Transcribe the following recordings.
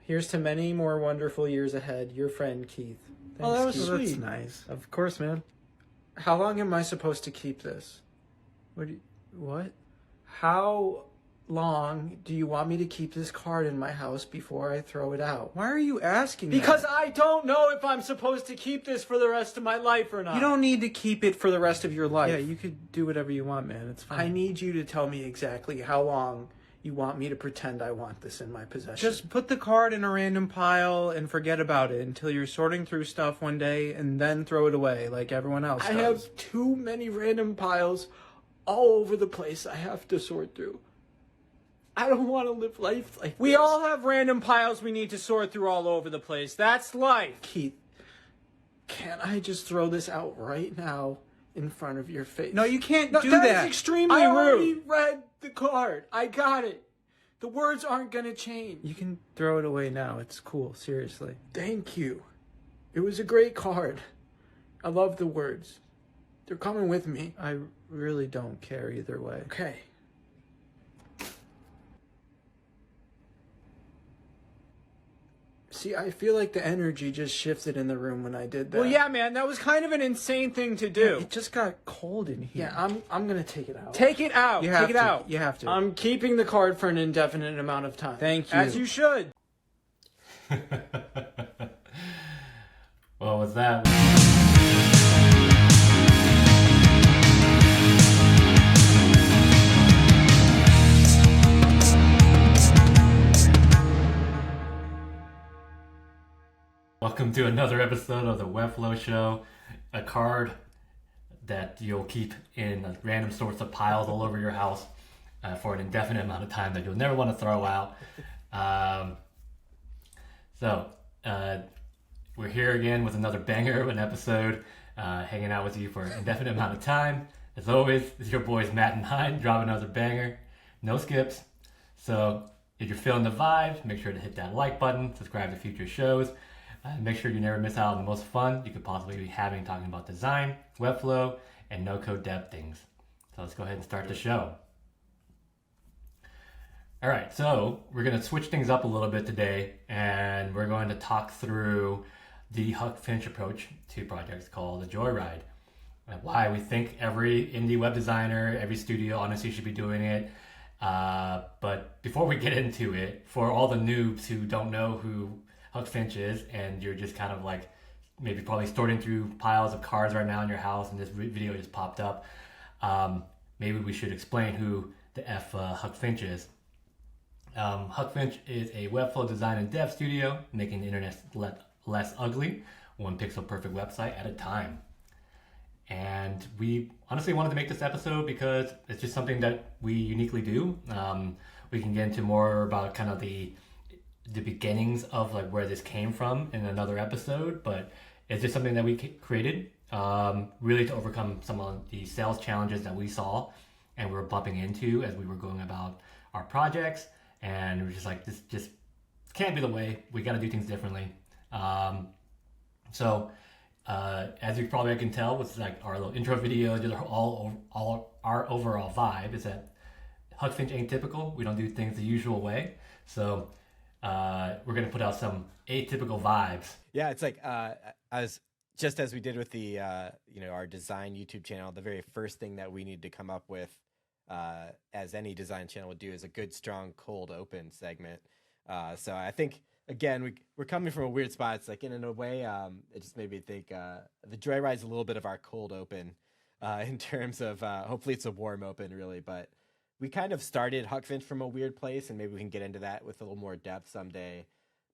Here's to many more wonderful years ahead. Your friend, Keith. Thanks, Oh, that was Keith. sweet. That's nice. Of course, man. How long am I supposed to keep this? What? How long do you want me to keep this card in my house before I throw it out? Why are you asking Because that? I don't know if I'm supposed to keep this for the rest of my life or not. You don't need to keep it for the rest of your life. Yeah, you could do whatever you want, man. It's fine. I need you to tell me exactly how long you want me to pretend I want this in my possession. Just put the card in a random pile and forget about it until you're sorting through stuff one day and then throw it away like everyone else does. I have too many random piles all over the place I have to sort through. I don't want to live life like We this. all have random piles we need to sort through all over the place. That's life. Keith, can I just throw this out right now in front of your face? No, you can't do that that. is extremely I rude. I already rude. read the card. I got it. The words aren't going to change. You can throw it away now. It's cool. Seriously. Thank you. It was a great card. I love the words. They're coming with me. I really don't care either way. Okay. See, I feel like the energy just shifted in the room when I did that. Well, yeah, man. That was kind of an insane thing to do. It just got cold in here. Yeah, I'm gonna take it out. Take it out. You have Take it to. out. You have to. I'm keeping the card for an indefinite amount of time. Thank you. As you should. Well, with that, welcome to another episode of the Webflow Show. A card that you'll keep in random sorts of piles all over your house for an indefinite amount of time that you'll never want to throw out. We're here again with another banger of an episode, hanging out with you for an indefinite amount of time. As always, it's your boys Matt and Hein, drop another banger, no skips. So if you're feeling the vibes, make sure to hit that like button, subscribe to future shows. Make sure you never miss out on the most fun you could possibly be having talking about design, Webflow, and no-code dev things. So let's go ahead and start the show. All right, so we're going to switch things up a little bit today, and we're going to talk through the Huck Finch approach to projects called the Joyride. And why we think every indie web designer, every studio honestly should be doing it. But before we get into it, for all the noobs who don't know who Huck Finch is, and you're just kind of like maybe probably sorting through piles of cards right now in your house and this video just popped up, maybe we should explain who the F Huck Finch is. Huck Finch is a Webflow design and dev studio making the internet less ugly, one pixel perfect website at a time. And we honestly wanted to make this episode because it's just something that we uniquely do. We can get into more about kind of the beginnings of like where this came from in another episode, but it's just something that we created really to overcome some of the sales challenges that we saw and we were bumping into as we were going about our projects. And we're just like, this just can't be the way. We got to do things differently. As you probably can tell with like our little intro video, just all our overall vibe is that Huck Finch ain't typical. We don't do things the usual way. So we're going to put out some atypical vibes. Yeah, it's like as we did with the our design YouTube channel, the very first thing that we need to come up with, as any design channel would do, is a good, strong, cold open segment. So I think again we're coming from a weird spot. It's like in a way, it just made me think the Joyride's a little bit of our cold open in terms of hopefully it's a warm open really, but we kind of started Huck Finch from a weird place, and maybe we can get into that with a little more depth someday.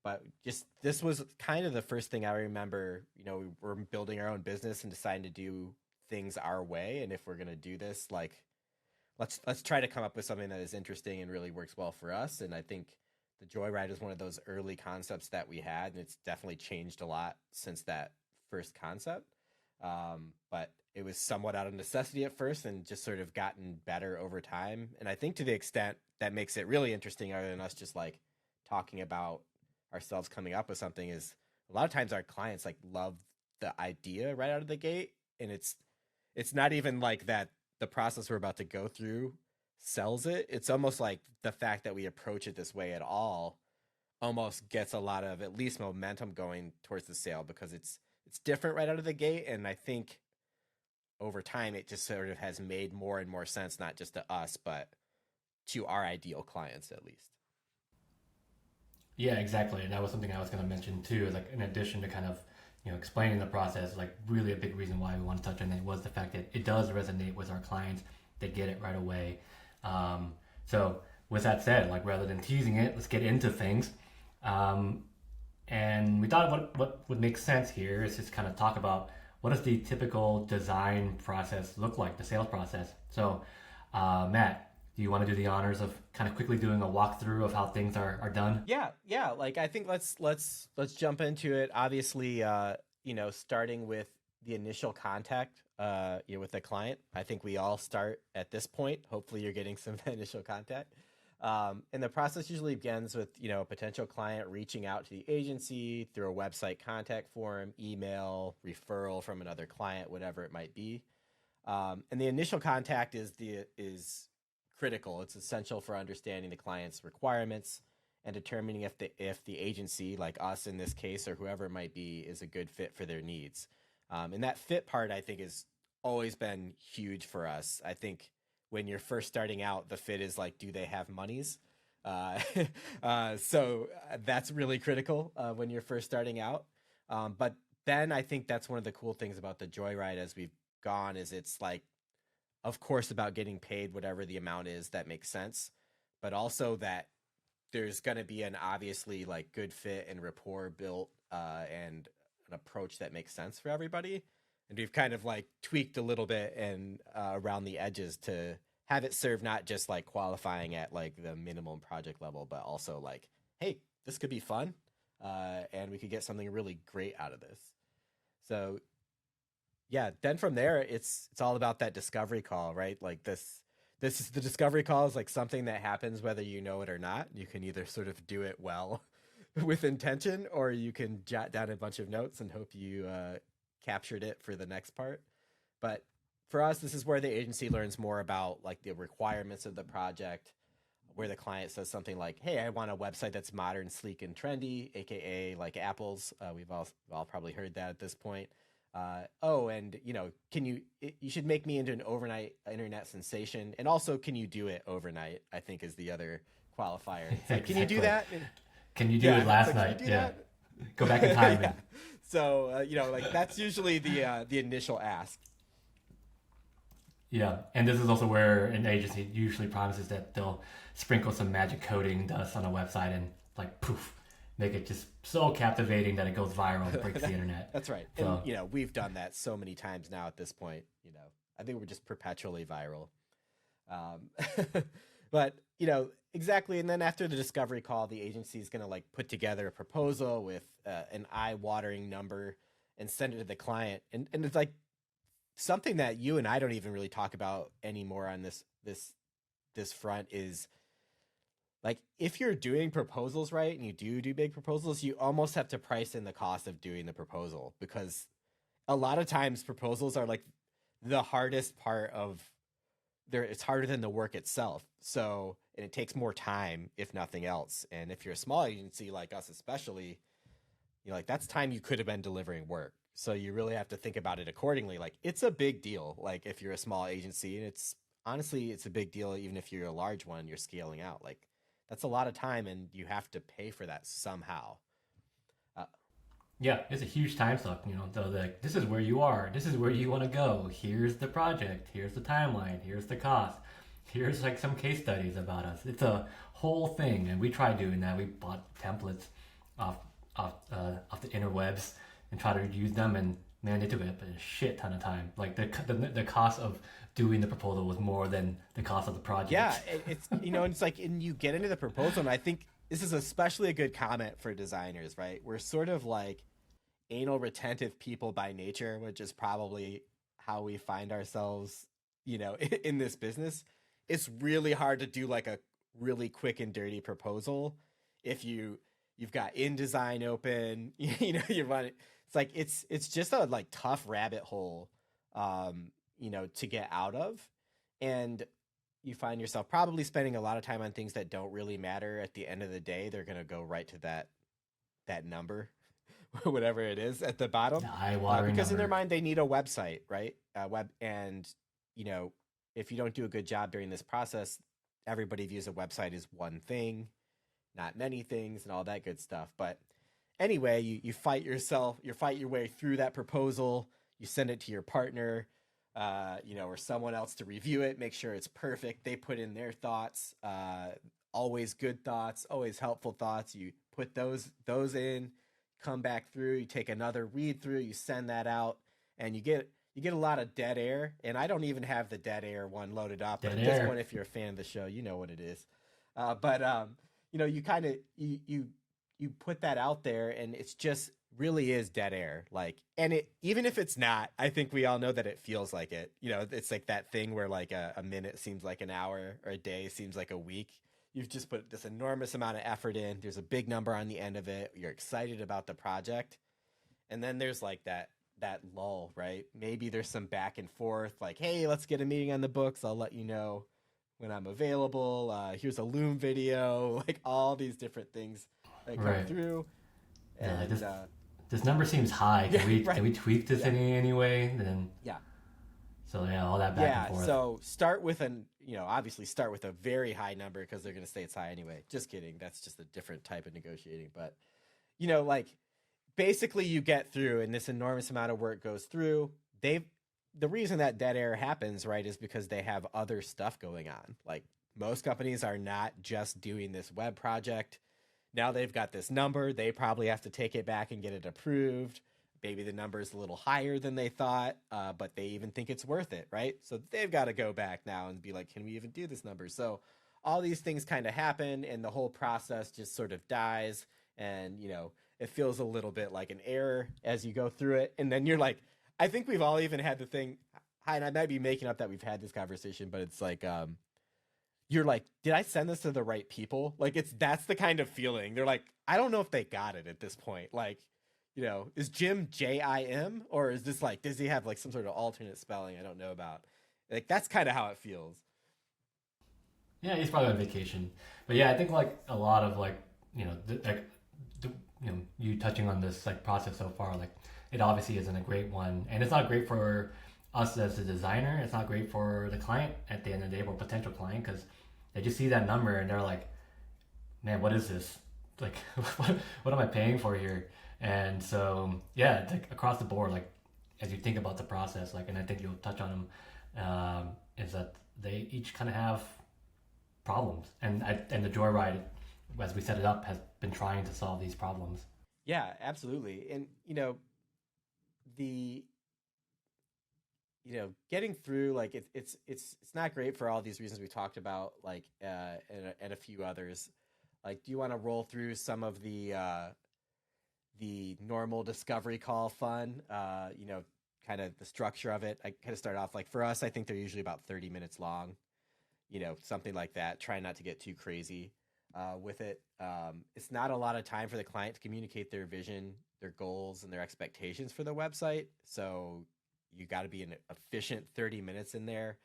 But just this was kind of the first thing I remember. We were building our own business and deciding to do things our way, and if we're gonna do this, like let's try to come up with something that is interesting and really works well for us. And I think the Joyride is one of those early concepts that we had, and it's definitely changed a lot since that first concept. But it was somewhat out of necessity at first and just sort of gotten better over time. And I think to the extent that makes it really interesting, other than us just like talking about ourselves coming up with something, is a lot of times our clients like love the idea right out of the gate. And it's not even like that the process we're about to go through sells it. It's almost like the fact that we approach it this way at all almost gets a lot of at least momentum going towards the sale, because it's different right out of the gate. And I think over time it just sort of has made more and more sense, not just to us, but to our ideal clients at least. Yeah, exactly. And that was something I was going to mention too. Like in addition to kind of explaining the process, like really a big reason why we want to touch on it was the fact that it does resonate with our clients. They get it right away. So with that said, like rather than teasing it, let's get into things. And we thought what would make sense here is just kind of talk about what does the typical design process look like, the sales process. So Matt, do you want to do the honors of kind of quickly doing a walkthrough of how things are done? Yeah. Like I think let's jump into it. Obviously, starting with the initial contact, with the client. I think we all start at this point. Hopefully, you're getting some initial contact. And the process usually begins with a potential client reaching out to the agency through a website contact form, email, referral from another client, whatever it might be. And the initial contact is critical. It's essential for understanding the client's requirements and determining if the agency, like us in this case, or whoever it might be, is a good fit for their needs. And that fit part, I think, has always been huge for us. I think when you're first starting out, the fit is like, do they have monies? So that's really critical when you're first starting out. But then I think that's one of the cool things about the Joyride as we've gone is it's like, of course, about getting paid whatever the amount is that makes sense, but also that there's going to be an obviously like good fit and rapport built and an approach that makes sense for everybody. And we've kind of like tweaked a little bit and around the edges to have it serve not just like qualifying at like the minimum project level, but also like, hey, this could be fun and we could get something really great out of this. So yeah, then from there, it's all about that discovery call, right? Like this is the discovery call is like something that happens whether you know it or not. You can either sort of do it well with intention, or you can jot down a bunch of notes and hope you captured it for the next part. But for us, this is where the agency learns more about like the requirements of the project, where the client says something like, hey, I want a website that's modern, sleek, and trendy, aka like Apple's. We've all probably heard that at this point. And you should make me into an overnight internet sensation, and also can you do it overnight, I think is the other qualifier. It's like, can you do that? Can you do it last night? Go back in time. Yeah. So like that's usually the initial ask. Yeah, and this is also where an agency usually promises that they'll sprinkle some magic coding dust on a website and like poof, make it just so captivating that it goes viral and breaks the internet. That's right. So, and we've done that so many times now at this point. I think we're just perpetually viral. But exactly. And then after the discovery call, the agency is going to like put together a proposal with an eye-watering number and send it to the client. And it's like something that you and I don't even really talk about anymore on this front is like, if you're doing proposals right and you do big proposals, you almost have to price in the cost of doing the proposal, because a lot of times proposals are like the hardest part of it's harder than the work itself. So, and it takes more time, if nothing else. And if you're a small agency like us, especially, like that's time you could have been delivering work. So you really have to think about it accordingly. Like it's a big deal. Like if you're a small agency, and it's a big deal. Even if you're a large one, you're scaling out, like that's a lot of time and you have to pay for that somehow. Yeah, it's a huge time suck, this is where you are. This is where you want to go. Here's the project. Here's the timeline. Here's the cost. Here's like some case studies about us. It's a whole thing. And we tried doing that. We bought templates off the interwebs and tried to use them, and man, they took up a shit ton of time. Like the cost of doing the proposal was more than the cost of the project. Yeah, it's it's like, and you get into the proposal, and I think this is especially a good comment for designers, right? We're sort of like anal retentive people by nature, which is probably how we find ourselves, in this business. It's really hard to do like a really quick and dirty proposal if you've got InDesign open, you run it. It's like it's just a like tough rabbit hole, to get out of. And you find yourself probably spending a lot of time on things that don't really matter. At the end of the day, they're going to go right to that number, whatever it is at the bottom, The eye-watering because in their number. mind they need a website, right? And you know, if you don't do a good job during this process, everybody views a website as one thing, not many things, and all that good stuff. But anyway, you fight you fight your way through that proposal. You send it to your partner, or someone else to review it, make sure it's perfect. They put in their thoughts, always good thoughts, always helpful thoughts. You put those in, come back through, you take another read through, you send that out, and you get a lot of dead air. And I don't even have the dead air one loaded up. But Dead at this air. point, if you're a fan of the show, you know what it is. You kind of you put that out there, and it's just really is dead air. Like, and it, even if it's not, I think we all know that it feels like it. It's like that thing where like a minute seems like an hour, or a day seems like a week. You've just put this enormous amount of effort in. There's a big number on the end of it. You're excited about the project. And then there's like that lull, right? Maybe there's some back and forth, like, hey, let's get a meeting on the books. I'll let you know when I'm available. Here's a Loom video, like all these different things that come Right. through. Yeah, And this number seems high. Can right. we tweak this in any way? Then yeah. so yeah, all that back and forth. So start with obviously start with a very high number, because they're going to say it's high anyway. Just kidding. That's just a different type of negotiating. But, like basically you get through, and this enormous amount of work goes through. The reason that dead air happens, right, is because they have other stuff going on. Like, most companies are not just doing this web project. Now they've got this number. They probably have to take it back and get it approved. Maybe the number is a little higher than they thought, but they even think it's worth it, right? So they've got to go back now and be like, can we even do this number? So all these things kind of happen, and the whole process just sort of dies. And, it feels a little bit like an error as you go through it. And then you're like, I think we've all even had the thing, and I might be making up that we've had this conversation, but it's like, you're like, did I send this to the right people? Like, that's the kind of feeling. They're like, I don't know if they got it at this point. Like, is Jim Jim, or is this like, does he have like some sort of alternate spelling I don't know about? Like, that's kind of how it feels. Yeah, he's probably on vacation. But yeah, I think like a lot of like, you touching on this like process so far, like it obviously isn't a great one, and it's not great for us as a designer. It's not great for the client at the end of the day, or potential client, because they just see that number and they're like, man, what is this? Like, what am I paying for here? And so, yeah, it's like across the board, like as you think about the process, like, and I think you'll touch on them, is that they each kind of have problems, and the Joyride, as we set it up, has been trying to solve these problems. Yeah, absolutely. And, the, getting through, like, it's not great for all these reasons we talked about, like, and a few others. Like, do you want to roll through some of the normal discovery call fun, kind of the structure of it? I kind of start off, like, for us, I think they're usually about 30 minutes long, something like that. Try not to get too crazy with it. It's not a lot of time for the client to communicate their vision, their goals, and their expectations for the website. So you got to be an efficient 30 minutes in there.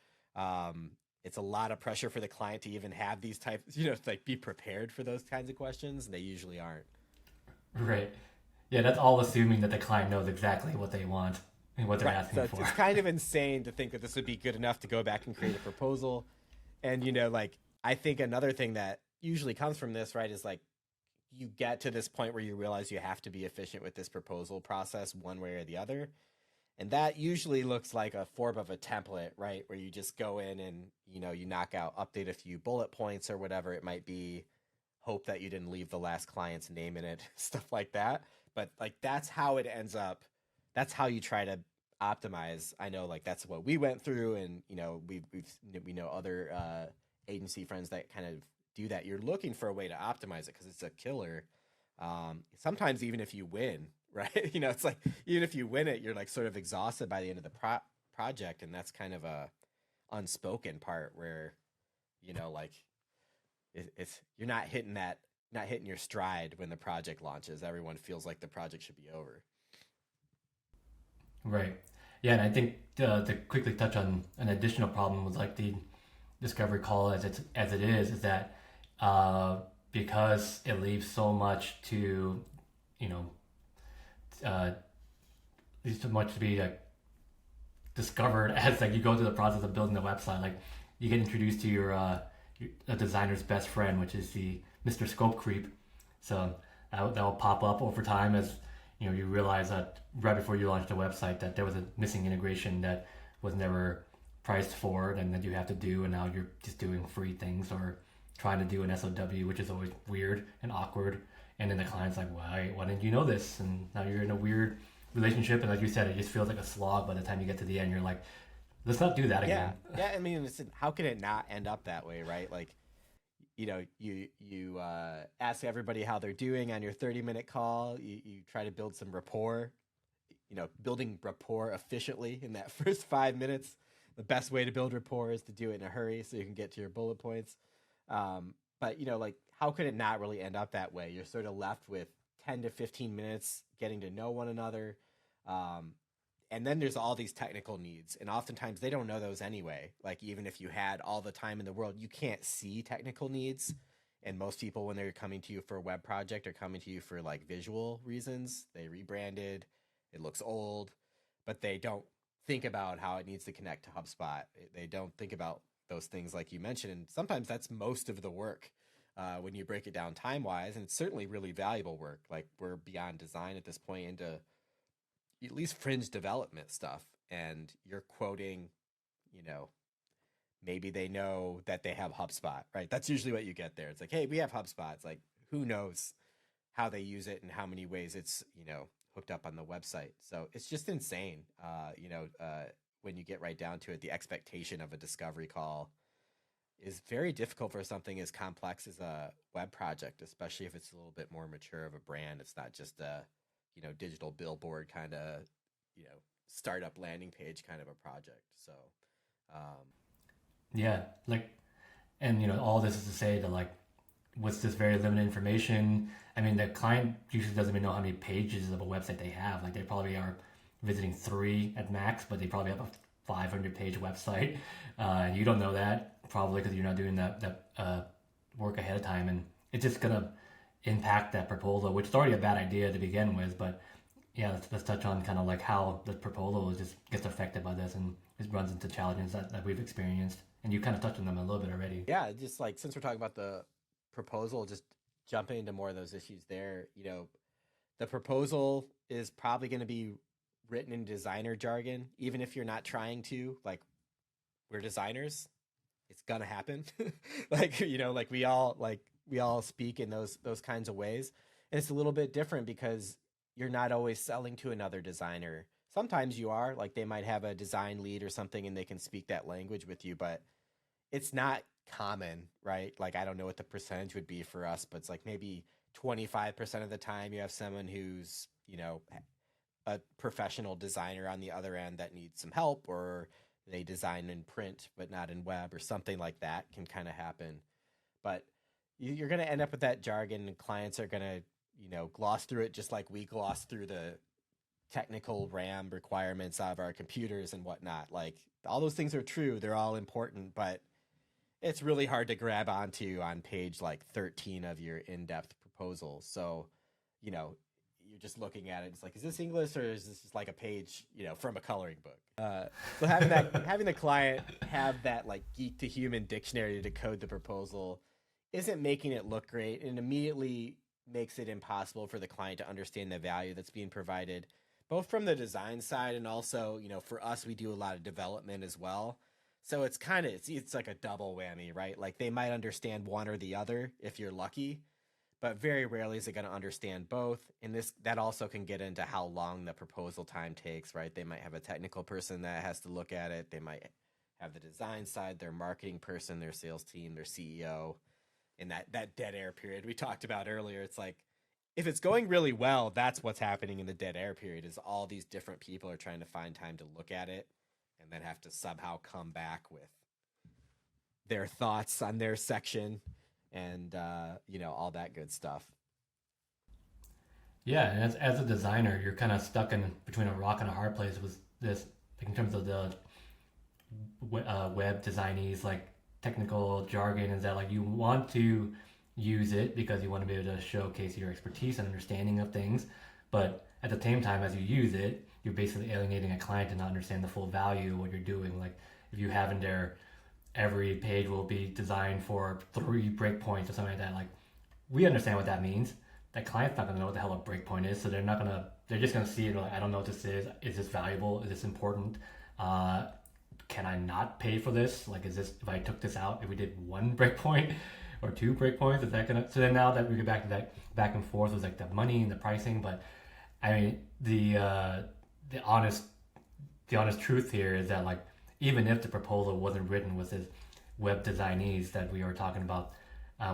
It's a lot of pressure for the client to even have these types, like be prepared for those kinds of questions. And they usually aren't. Right. Yeah, that's all assuming that the client knows exactly what they want and what they're Right. asking So for. it's kind of insane to think that this would be good enough to go back and create a proposal. And, like, I think another thing that usually comes from this, right, is like you get to this point where you realize you have to be efficient with this proposal process one way or the other. And that usually looks like a form of a template, right, where you just go in and, you knock out, update a few bullet points or whatever it might be, hope that you didn't leave the last client's name in it, stuff like that. But like, that's how it ends up. That's how you try to optimize. I know, like, that's what we went through, and we know other agency friends that kind of do that. You're looking for a way to optimize it because it's a killer. Sometimes even if you win, right? It's like, even if you win it, you're like sort of exhausted by the end of the project, and that's kind of a unspoken part where, like it's you're not hitting your stride when the project launches. Everyone feels like the project should be over. Right. Yeah, and I think to quickly touch on an additional problem was like the discovery call as it is that because it leaves so much to, you know, leaves so much to be like discovered as like you go through the process of building the website. Like you get introduced to your a designer's best friend, which is the Mr. Scope Creep. So that will pop up over time as you realize that right before you launch the website that there was a missing integration that was never priced for and that you have to do, and now you're just doing free things or trying to do an SOW, which is always weird and awkward. And then the client's like, why didn't you know this? And now you're in a weird relationship, and like you said, it just feels like a slog. By the time you get to the end, you're like, let's not do that again. Yeah. I mean, how can it not end up that way, right? Like, you ask everybody how they're doing on your 30-minute call. You try to build some rapport. Building rapport efficiently in that first 5 minutes. The best way to build rapport is to do it in a hurry so you can get to your bullet points. But like, how could it not really end up that way? You're sort of left with 10 to 15 minutes getting to know one another. And then there's all these technical needs, and oftentimes they don't know those anyway. Like, even if you had all the time in the world, you can't see technical needs. And most people, when they're coming to you for a web project, are coming to you for like visual reasons. They rebranded, it looks old, but they don't think about how it needs to connect to HubSpot. They don't think about those things like you mentioned. And sometimes that's most of the work when you break it down time-wise. And it's certainly really valuable work. Like, we're beyond design at this point into at least fringe development stuff, and you're quoting, maybe they know that they have HubSpot, right? That's usually what you get there. It's like, hey, we have HubSpot. It's like, who knows how they use it and how many ways it's, hooked up on the website. So it's just insane. When you get right down to it, the expectation of a discovery call is very difficult for something as complex as a web project, especially if it's a little bit more mature of a brand. It's not just a digital billboard kind of, startup landing page kind of a project. So, yeah, like, and all this is to say that like, with this very limited information, I mean, the client usually doesn't even know how many pages of a website they have. Like, they probably are visiting 3 at max, but they probably have a 500-page website. You don't know that probably because you're not doing that work ahead of time, and it's just gonna impact that proposal, which is already a bad idea to begin with. But yeah, let's touch on kind of like how the proposal just gets affected by this, and it runs into challenges that we've experienced, and you kind of touched on them a little bit already. Yeah, just like, since we're talking about the proposal, just jumping into more of those issues there. The proposal is probably going to be written in designer jargon, even if you're not trying to. Like, we're designers, it's gonna happen. like we all speak in those kinds of ways. And it's a little bit different because you're not always selling to another designer. Sometimes you are, like, they might have a design lead or something and they can speak that language with you, but it's not common, right? Like, I don't know what the percentage would be for us, but it's like maybe 25% of the time you have someone who's, a professional designer on the other end that needs some help, or they design in print but not in web, or something like that can kind of happen. But you're going to end up with that jargon, and clients are going to, gloss through it just like we gloss through the technical RAM requirements of our computers and whatnot. Like, all those things are true. They're all important, but it's really hard to grab onto on page like 13 of your in-depth proposal. So, you're just looking at it. It's like, is this English, or is this just like a page, from a coloring book? So having the client have that like geek to human dictionary to decode the proposal isn't making it look great, and immediately makes it impossible for the client to understand the value that's being provided, both from the design side and also, for us, we do a lot of development as well. So it's it's like a double whammy, right? Like, they might understand one or the other if you're lucky, but very rarely is it going to understand both. And that also can get into how long the proposal time takes, right? They might have a technical person that has to look at it. They might have the design side, their marketing person, their sales team, their CEO. And that dead air period we talked about earlier, it's like, if it's going really well, that's what's happening in the dead air period, is all these different people are trying to find time to look at it and then have to somehow come back with their thoughts on their section and, all that good stuff. Yeah, and as a designer, you're kind of stuck in between a rock and a hard place with this, like, in terms of the web designees. Like, technical jargon is that like you want to use it because you want to be able to showcase your expertise and understanding of things, but at the same time as you use it, you're basically alienating a client to not understand the full value of what you're doing. Like if you have in there every page will be designed for 3 breakpoints or something like that, like we understand what that means. That client's not gonna know what the hell a breakpoint is, so they're just gonna see it like, I don't know what this is this valuable, is this important, can I not pay for this? Like, is this, if I took this out, if we did 1 breakpoint or 2 breakpoints, is that gonna, so then now that we get back to that back and forth with like the money and the pricing, but I mean, the honest truth here is that like, even if the proposal wasn't written with this web designees that we were talking about,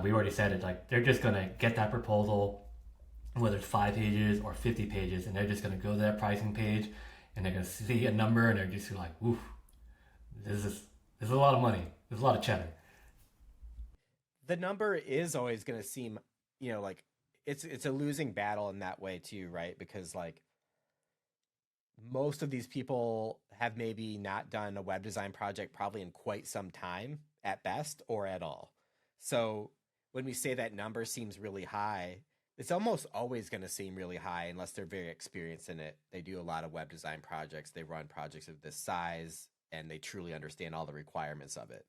we already said it, like they're just gonna get that proposal, whether it's 5 pages or 50 pages, and they're just gonna go to that pricing page and they're gonna see a number and they're just like, oof, this is a lot of money. There's a lot of cheddar. The number is always going to seem, like it's a losing battle in that way too, right? Because like most of these people have maybe not done a web design project probably in quite some time at best or at all. So when we say that number seems really high, it's almost always going to seem really high unless they're very experienced in it. They do a lot of web design projects. They run projects of this size and they truly understand all the requirements of it.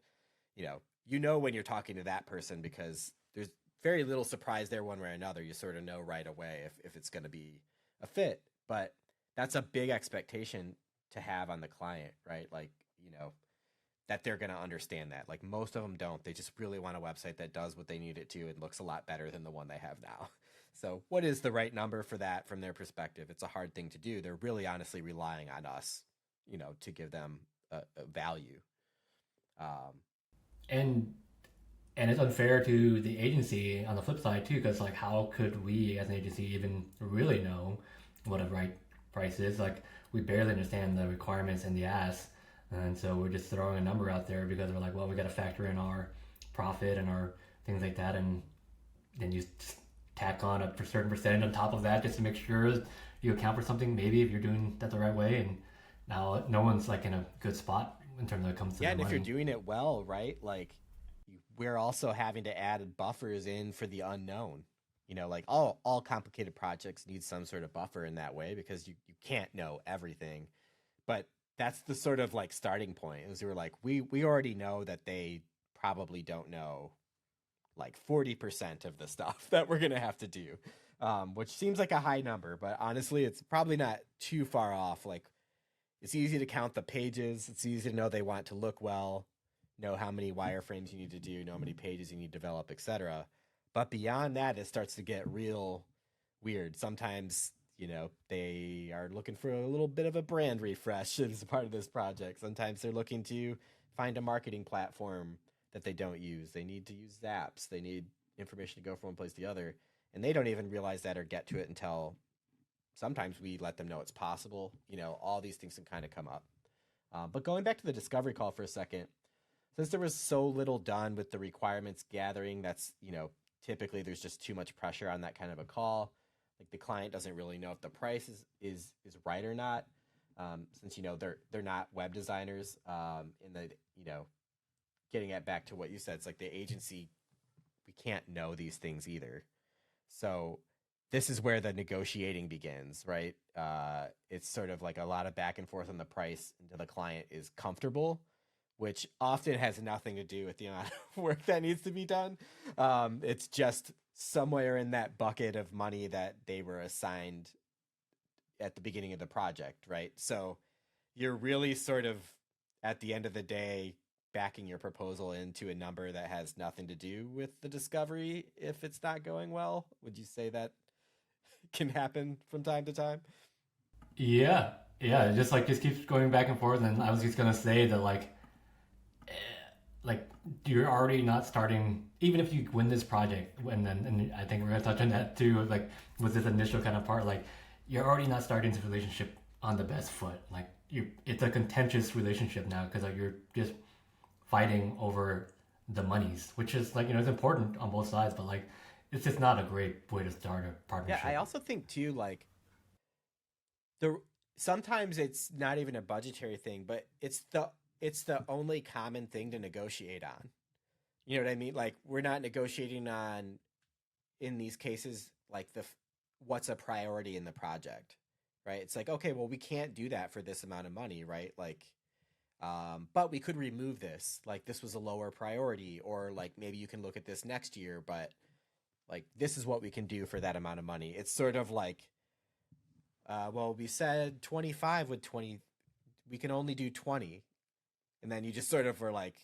When you're talking to that person because there's very little surprise there one way or another. You sort of know right away if it's going to be a fit, but that's a big expectation to have on the client, right? Like, that they're going to understand that. Like most of them don't. They just really want a website that does what they need it to and looks a lot better than the one they have now. So what is the right number for that from their perspective? It's a hard thing to do. They're really honestly relying on us, to give them a value. And it's unfair to the agency on the flip side too, because like how could we as an agency even really know what a right price is? Like we barely understand the requirements and the ask, and so we're just throwing a number out there because we're like, well, we got to factor in our profit and our things like that, and then you just tack on a certain percentage on top of that just to make sure you account for something. Maybe if you're doing that the right way, and now no one's like in a good spot in terms of it comes to and money. If you're doing it well, right? Like we're also having to add buffers in for the unknown. Like all complicated projects need some sort of buffer in that way because you can't know everything. But that's the sort of like starting point is we're like, we already know that they probably don't know like 40% of the stuff that we're going to have to do, which seems like a high number, but honestly, it's probably not too far off. Like it's easy to count the pages. It's easy to know they want to look well, know how many wireframes you need to do, know how many pages you need to develop, etc. But beyond that, it starts to get real weird. Sometimes, they are looking for a little bit of a brand refresh as a part of this project. Sometimes they're looking to find a marketing platform that they don't use. They need to use Zaps. They need information to go from one place to the other. And they don't even realize that or get to it until sometimes we let them know it's possible. All these things can kind of come up. But going back to the discovery call for a second, since there was so little done with the requirements gathering, that's, typically there's just too much pressure on that kind of a call. Like the client doesn't really know if the price is right or not. Since, they're not web designers, in the, getting it back to what you said, it's like the agency, we can't know these things either. So this is where the negotiating begins, right? It's sort of like a lot of back and forth on the price until the client is comfortable, which often has nothing to do with the amount of work that needs to be done. It's just somewhere in that bucket of money that they were assigned at the beginning of the project, right? So you're really sort of, at the end of the day, backing your proposal into a number that has nothing to do with the discovery if it's not going well. Would you say that can happen from time to time? Yeah, it just keeps going back and forth. And I was just gonna say that like you're already not starting, even if you win this project, and I think we're gonna touch on that too, like with this initial kind of part, like you're already not starting this relationship on the best foot. Like it's a contentious relationship now because like, you're just fighting over the monies, which is like, it's important on both sides, but like it's just not a great way to start a partnership. Yeah, I also think too, like sometimes it's not even a budgetary thing, but it's the only common thing to negotiate on. You know what I mean? Like we're not negotiating on in these cases like what's a priority in the project, right? It's like, okay, well we can't do that for this amount of money, right? Like but we could remove this. Like this was a lower priority, or like maybe you can look at this next year, but like this is what we can do for that amount of money. It's sort of like well, we said 25 with 20, we can only do 20. And then you just sort of were like,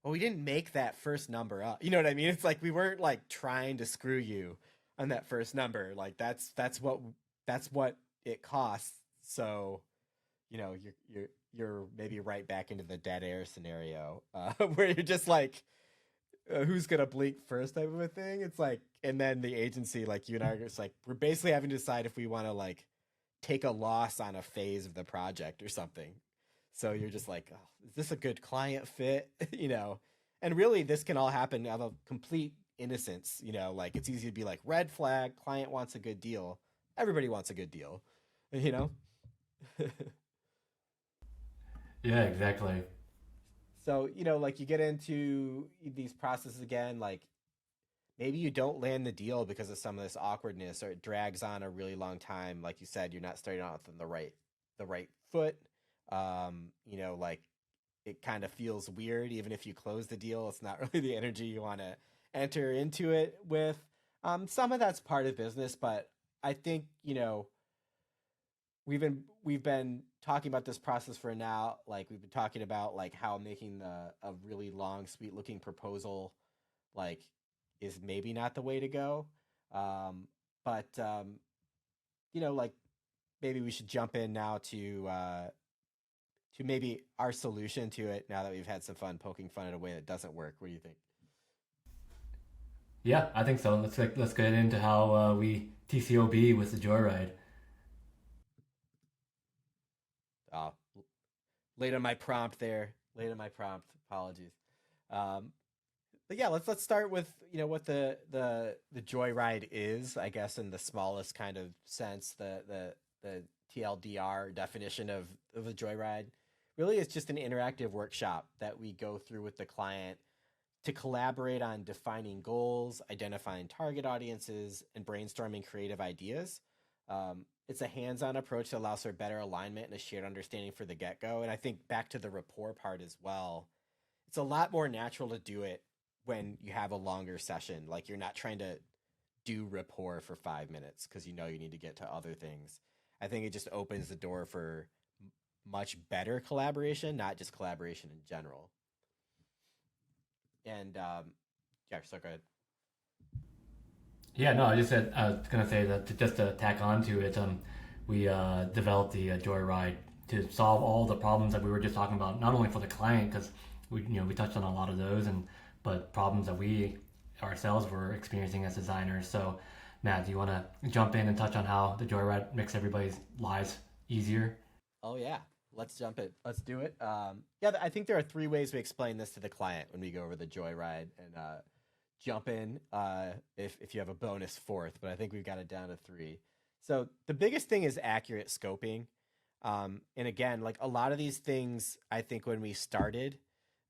well, we didn't make that first number up. You know what I mean? It's like we weren't like trying to screw you on that first number. Like that's what it costs. So, you know, you're maybe right back into the dead air scenario where you're just like, who's gonna blink first type of a thing. It's like, and then the agency, like you and I are just like, we're basically having to decide if we want to like take a loss on a phase of the project or something. So you're just like, oh, is this a good client fit? You know, and really this can all happen out of complete innocence. You know, like it's easy to be like, red flag, client wants a good deal. Everybody wants a good deal, you know? Yeah, exactly. So, you know, like you get into these processes again, like maybe you don't land the deal because of some of this awkwardness, or it drags on a really long time. Like you said, you're not starting off on the right foot. You know, like it kind of feels weird even if you close the deal. It's not really the energy you want to enter into it with. Some of that's part of business, but I think, you know, we've been talking about this process for now. Like we've been talking about like how making a really long, sweet looking proposal like is maybe not the way to go. But you know, like maybe we should jump in now to maybe our solution to it now that we've had some fun poking fun at a way that doesn't work. What do you think? Yeah, I think so. Let's get into how we TCOB with the Joyride. Oh, late on my prompt there. Late on my prompt. Apologies. Um, but yeah, let's start with, you know, what the Joyride is, I guess, in the smallest kind of sense. The TLDR definition of a Joyride really is just an interactive workshop that we go through with the client to collaborate on defining goals, identifying target audiences, and brainstorming creative ideas. It's a hands-on approach that allows for better alignment and a shared understanding for the get-go. And I think back to the rapport part as well, it's a lot more natural to do it when you have a longer session. Like you're not trying to do rapport for 5 minutes because you know you need to get to other things. I think it just opens the door for much better collaboration, not just collaboration in general. And yeah, so go ahead. Yeah, no, I just said I was gonna say that just to tack on to it, we developed the Joyride to solve all the problems that we were just talking about, not only for the client because we touched on a lot of those, and but problems that we ourselves were experiencing as designers. So, Matt, do you want to jump in and touch on how the Joyride makes everybody's lives easier? Oh yeah, let's jump it. Let's do it. Yeah, I think there are three ways we explain this to the client when we go over the Joyride, and jump in if you have a bonus fourth. But I think we've got it down to three. So the biggest thing is accurate scoping. And again, like a lot of these things, I think when we started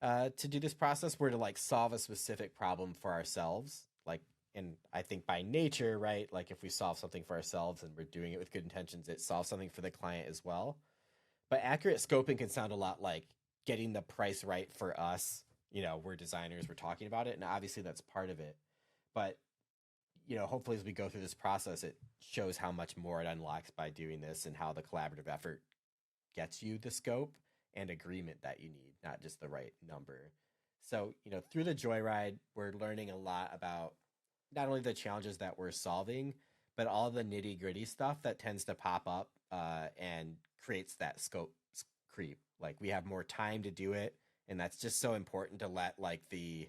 to do this process, were to like solve a specific problem for ourselves. Like, and I think by nature, right? Like if we solve something for ourselves and we're doing it with good intentions, it solves something for the client as well. But accurate scoping can sound a lot like getting the price right for us. You know, we're designers, we're talking about it, and obviously that's part of it. But, you know, hopefully as we go through this process, it shows how much more it unlocks by doing this and how the collaborative effort gets you the scope and agreement that you need, not just the right number. So, you know, through the Joyride, we're learning a lot about not only the challenges that we're solving, but all the nitty gritty stuff that tends to pop up and creates that scope creep. Like we have more time to do it. And that's just so important to let like the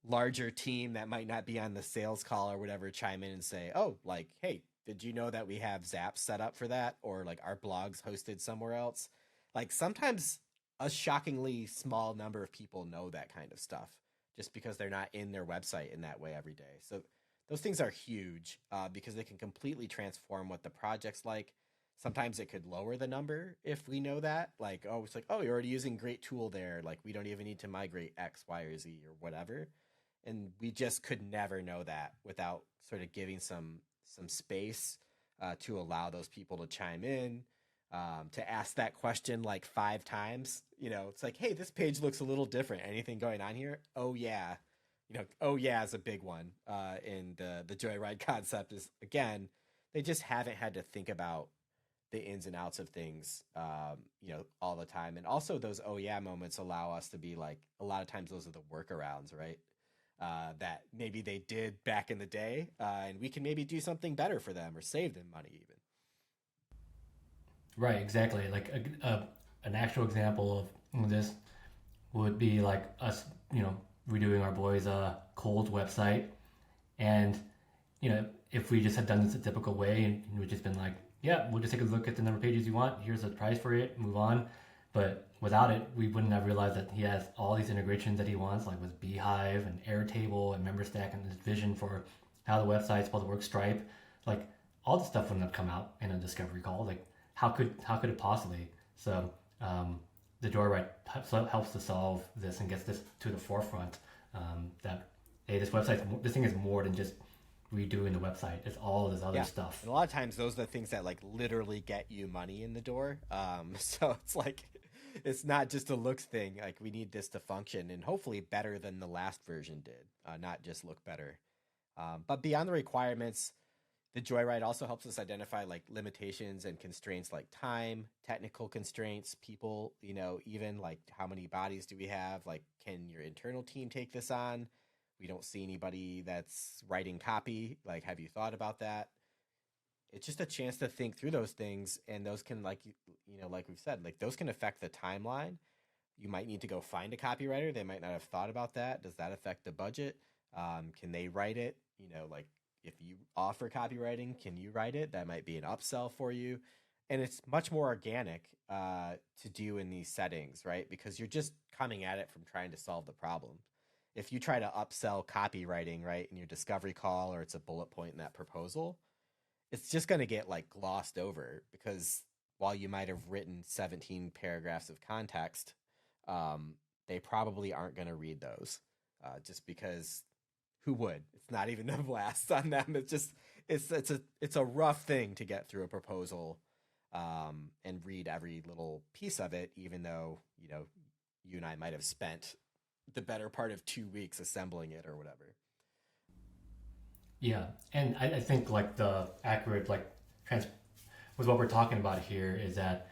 larger team that might not be on the sales call or whatever chime in and say, oh, like, hey, did you know that we have Zaps set up for that? Or like our blogs hosted somewhere else? Like sometimes a shockingly small number of people know that kind of stuff just because they're not in their website in that way every day. So those things are huge because they can completely transform what the project's like. Sometimes it could lower the number if we know that. Like, oh, it's like, oh, you're already using great tool there. Like, we don't even need to migrate X, Y, or Z or whatever. And we just could never know that without sort of giving some space to allow those people to chime in, to ask that question like 5 times. It's like, hey, this page looks a little different. Anything going on here? Oh yeah, oh yeah is a big one. In the Joyride concept is, again, they just haven't had to think about the ins and outs of things, all the time. And also those oh yeah moments allow us to be like, a lot of times those are the workarounds, right? That maybe they did back in the day, and we can maybe do something better for them or save them money even. Right, exactly. Like an actual example of this would be like us, redoing our boys' cold website. And, if we just had done this a typical way and we'd just been like, yeah, we'll just take a look at the number of pages you want. Here's the price for it, move on. But without it, we wouldn't have realized that he has all these integrations that he wants, like with Beehive and Airtable and MemberStack and his vision for how the website's supposed to work, Stripe. Like, all the stuff wouldn't have come out in a discovery call. Like, how could it possibly? So the Joyride helps to solve this and gets this to the forefront. That hey, this thing is more than just redoing the website. It's all this other stuff. And a lot of times those are the things that like literally get you money in the door. So it's like, it's not just a looks thing. Like, we need this to function and hopefully better than the last version did, not just look better. But beyond the requirements, the Joyride also helps us identify like limitations and constraints like time, technical constraints, people, even like how many bodies do we have? Like, can your internal team take this on? We don't see anybody that's writing copy. Like, have you thought about that? It's just a chance to think through those things. And those can, like, like we've said, like, those can affect the timeline. You might need to go find a copywriter. They might not have thought about that. Does that affect the budget? Can they write it? Like, if you offer copywriting, can you write it? That might be an upsell for you. And it's much more organic to do in these settings, right? Because you're just coming at it from trying to solve the problem. If you try to upsell copywriting, right, in your discovery call, or it's a bullet point in that proposal, it's just going to get like glossed over, because while you might have written 17 paragraphs of context, they probably aren't going to read those, just because who would? It's not even a blast on them. It's just, it's a rough thing to get through a proposal, and read every little piece of it, even though, you and I might have spent the better part of 2 weeks assembling it or whatever. Yeah, and I think like the accurate with what we're talking about here is that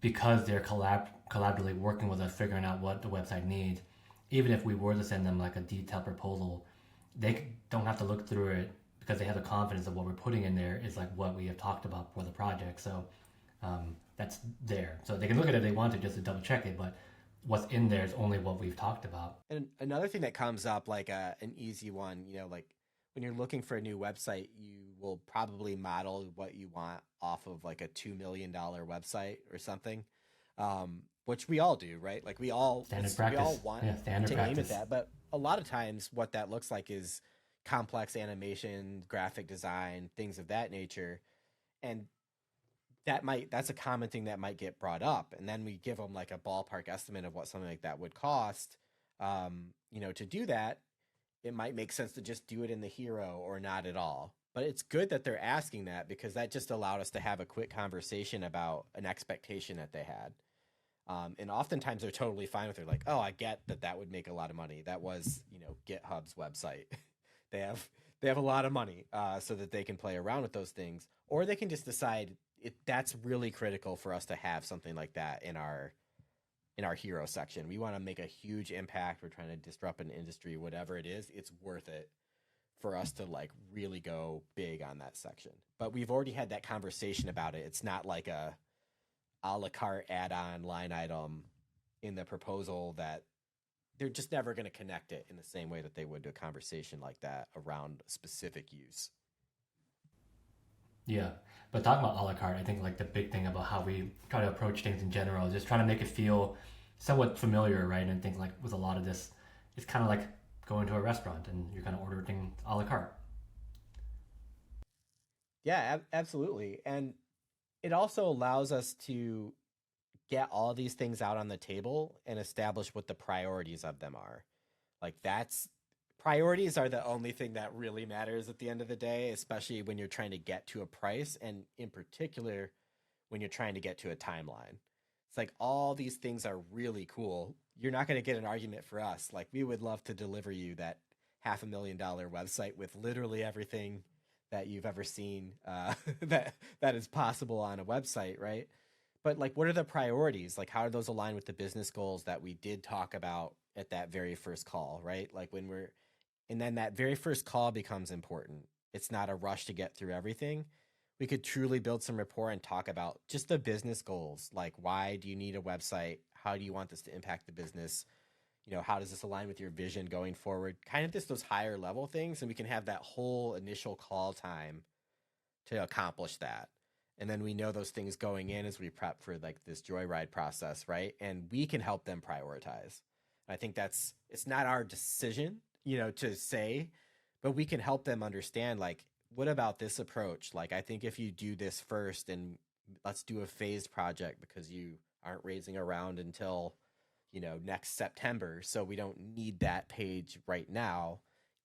because they're collaboratively working with us, figuring out what the website needs, even if we were to send them like a detailed proposal, they don't have to look through it, because they have the confidence that what we're putting in there is like what we have talked about for the project. So that's there. So they can look at it if they want to, just to double check it, but what's in there is only what we've talked about. And another thing that comes up, like an easy one, like when you're looking for a new website, you will probably model what you want off of like a $2 million website or something, which we all do, right? Like we all want to aim at that. But a lot of times what that looks like is complex animation, graphic design, things of that nature. And that's a common thing that might get brought up. And then we give them like a ballpark estimate of what something like that would cost. To do that, it might make sense to just do it in the hero or not at all. But it's good that they're asking that, because that just allowed us to have a quick conversation about an expectation that they had. And oftentimes they're totally fine with it. Like, oh, I get that would make a lot of money. That was, GitHub's website. They have a lot of money, so that they can play around with those things. Or they can just decide that's really critical for us to have something like that in our hero section. We want to make a huge impact. We're trying to disrupt an industry, whatever it is. It's worth it for us to like really go big on that section. But we've already had that conversation about it. It's not like a la carte add-on line item in the proposal that they're just never going to connect it in the same way that they would to a conversation like that around specific use. Yeah, but talking about a la carte, I think like the big thing about how we try to approach things in general is just trying to make it feel somewhat familiar, right? And I think like with a lot of this, it's kind of like going to a restaurant and you're kind of ordering a la carte. Yeah, absolutely. And it also allows us to get all these things out on the table and establish what the priorities of them are. Like that's priorities are the only thing that really matters at the end of the day, especially when you're trying to get to a price and in particular when you're trying to get to a timeline. It's like all these things are really cool. You're not going to get an argument for us. Like we would love to deliver you that $500,000 website with literally everything that you've ever seen that is possible on a website, right? But like, what are the priorities? Like, how do those align with the business goals that we did talk about at that very first call, right? Like and then that very first call becomes important. It's not a rush to get through everything. We could truly build some rapport and talk about just the business goals. Like, why do you need a website? How do you want this to impact the business? How does this align with your vision going forward? Kind of just those higher level things. And we can have that whole initial call time to accomplish that. And then we know those things going in as we prep for like this Joyride process, right? And we can help them prioritize. I think it's not our decision, to say, but we can help them understand, like, what about this approach? Like, I think if you do this first and let's do a phased project because you aren't raising a round until, next September. So we don't need that page right now.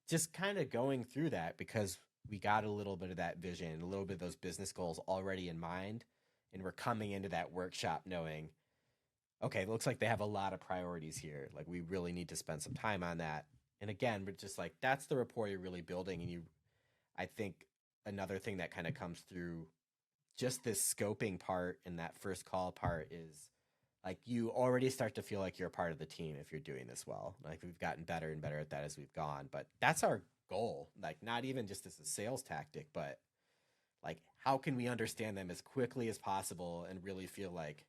Just kind of going through that because we got a little bit of that vision, a little bit of those business goals already in mind. And we're coming into that workshop knowing, okay, it looks like they have a lot of priorities here. Like we really need to spend some time on that. And again, we're just like, that's the rapport you're really building. And I think another thing that kind of comes through just this scoping part and that first call part is like, you already start to feel like you're a part of the team if you're doing this well. Like we've gotten better and better at that as we've gone, but that's our goal. Like not even just as a sales tactic, but like, how can we understand them as quickly as possible and really feel like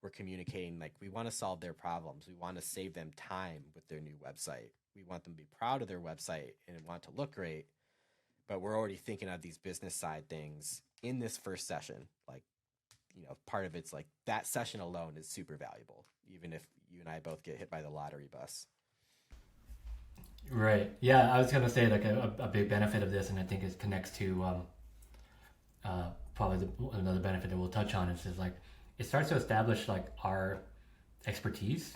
we're communicating, like we want to solve their problems. We want to save them time with their new website. We want them to be proud of their website and want to look great. But we're already thinking of these business side things in this first session. Like, part of it's like that session alone is super valuable, even if you and I both get hit by the lottery bus. Right. Yeah, I was going to say like a big benefit of this, and I think it connects to probably another benefit that we'll touch on is like, it starts to establish like our expertise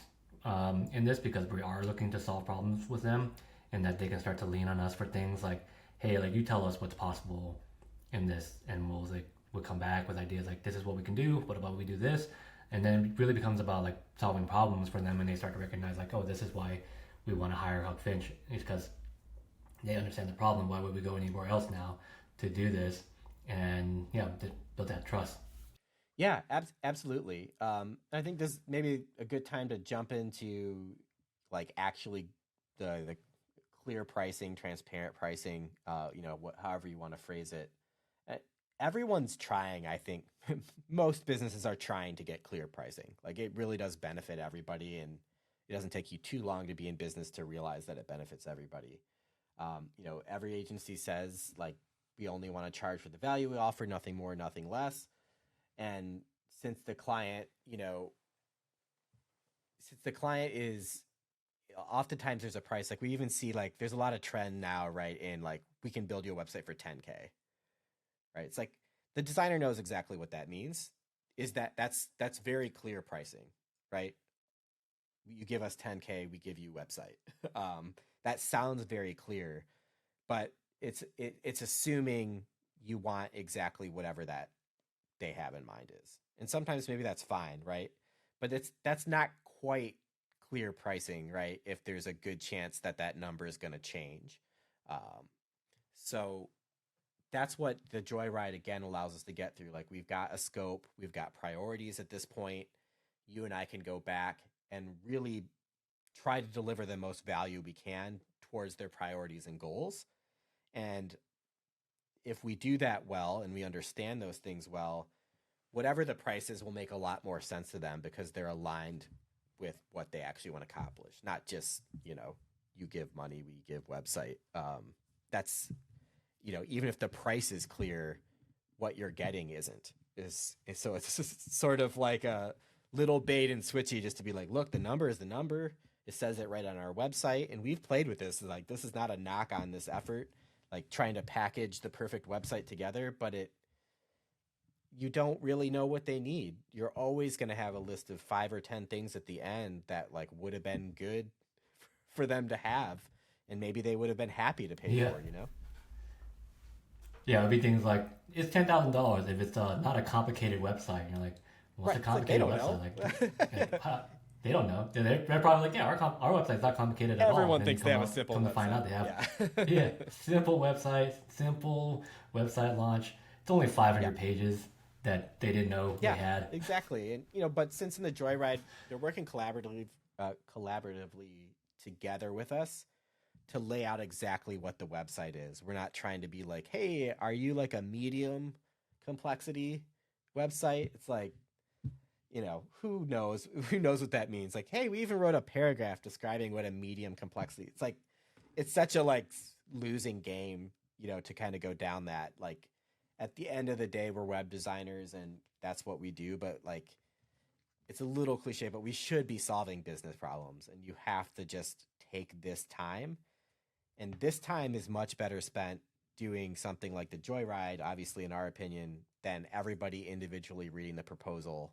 in this because we are looking to solve problems with them, and that they can start to lean on us for things like, hey, like you tell us what's possible in this, and we'll come back with ideas like, this is what we can do. What about we do this? And then it really becomes about like solving problems for them, and they start to recognize like, oh, this is why we want to hire Huck Finch. It's because they understand the problem. Why would we go anywhere else now to do this? And to build that trust. Yeah, absolutely. I think this may be a good time to jump into like actually the clear pricing, transparent pricing, however you want to phrase it. Everyone's trying, I think. Most businesses are trying to get clear pricing. Like it really does benefit everybody, and it doesn't take you too long to be in business to realize that it benefits everybody. Every agency says like, we only want to charge for the value we offer, nothing more, nothing less. And since the client is oftentimes there's a price, like we even see like there's a lot of trend now, right? In like, we can build you a website for 10K, right? It's like the designer knows exactly what that means. That's very clear pricing, right? You give us 10K, we give you website. That sounds very clear, but it's assuming you want exactly whatever that they have in mind is. And sometimes maybe that's fine, right? But that's not quite clear pricing, right? If there's a good chance that number is going to change. So that's what the Joyride again allows us to get through. Like we've got a scope, we've got priorities at this point. You and I can go back and really try to deliver the most value we can towards their priorities and goals. And if we do that well and we understand those things well, whatever the price is will make a lot more sense to them because they're aligned with what they actually want to accomplish. Not just, you give money, we give website. That's, even if the price is clear, what you're getting isn't. So it's just sort of like a little bait and switchy just to be like, look, the number is the number. It says it right on our website. And we've played with this. Like, this is not a knock on this effort, like trying to package the perfect website together, but you don't really know what they need. You're always going to have a list of 5 or 10 things at the end that like would have been good for them to have, and maybe they would have been happy to pay for, you know? Yeah, it'd be things like, it's $10,000 if it's not a complicated website. You're like, what's a complicated website? They don't know. They're probably like, yeah, our website's not complicated at all. Everyone thinks they have a simple website. To find out they have, simple website launch. It's only 500 pages that they didn't know they had. Exactly. And, but since in the Joyride, they're working collaboratively together with us to lay out exactly what the website is. We're not trying to be like, hey, are you like a medium complexity website? It's like, who knows what that means? Like, hey, we even wrote a paragraph describing what a medium complexity. It's like, it's such a like losing game, to kind of go down that. Like, at the end of the day, we're web designers and that's what we do. But like, it's a little cliche, but we should be solving business problems, and you have to just take this time. And this time is much better spent doing something like the Joyride, obviously, in our opinion, than everybody individually reading the proposal,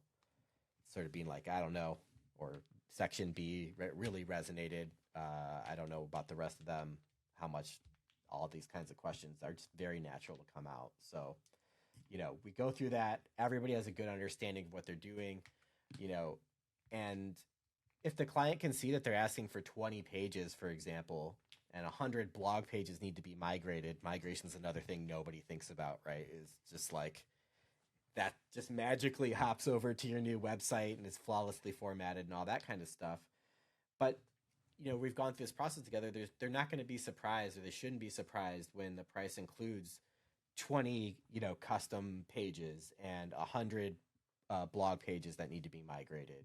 sort of being like, I don't know, or section B really resonated. I don't know about the rest of them, how much all these kinds of questions are just very natural to come out. So, we go through that. Everybody has a good understanding of what they're doing, and if the client can see that they're asking for 20 pages, for example, and 100 blog pages need to be migrated. Migration is another thing nobody thinks about, right? Is just like that just magically hops over to your new website and is flawlessly formatted and all that kind of stuff. But, we've gone through this process together. They're not going to be surprised, or they shouldn't be surprised when the price includes 20, custom pages and 100 blog pages that need to be migrated.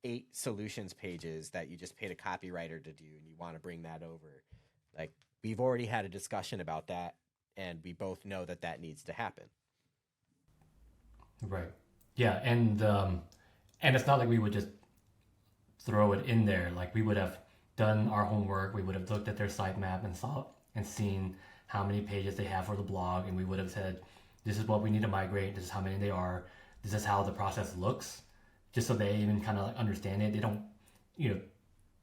8 solutions pages that you just paid a copywriter to do, and you want to bring that over. Like, we've already had a discussion about that, and we both know that needs to happen. Right. Yeah, and it's not like we would just throw it in there. Like, we would have done our homework. We would have looked at their sitemap and seen how many pages they have for the blog, and we would have said, this is what we need to migrate. This is how many they are. This is how the process looks. Just so they even kind of like understand it. They don't,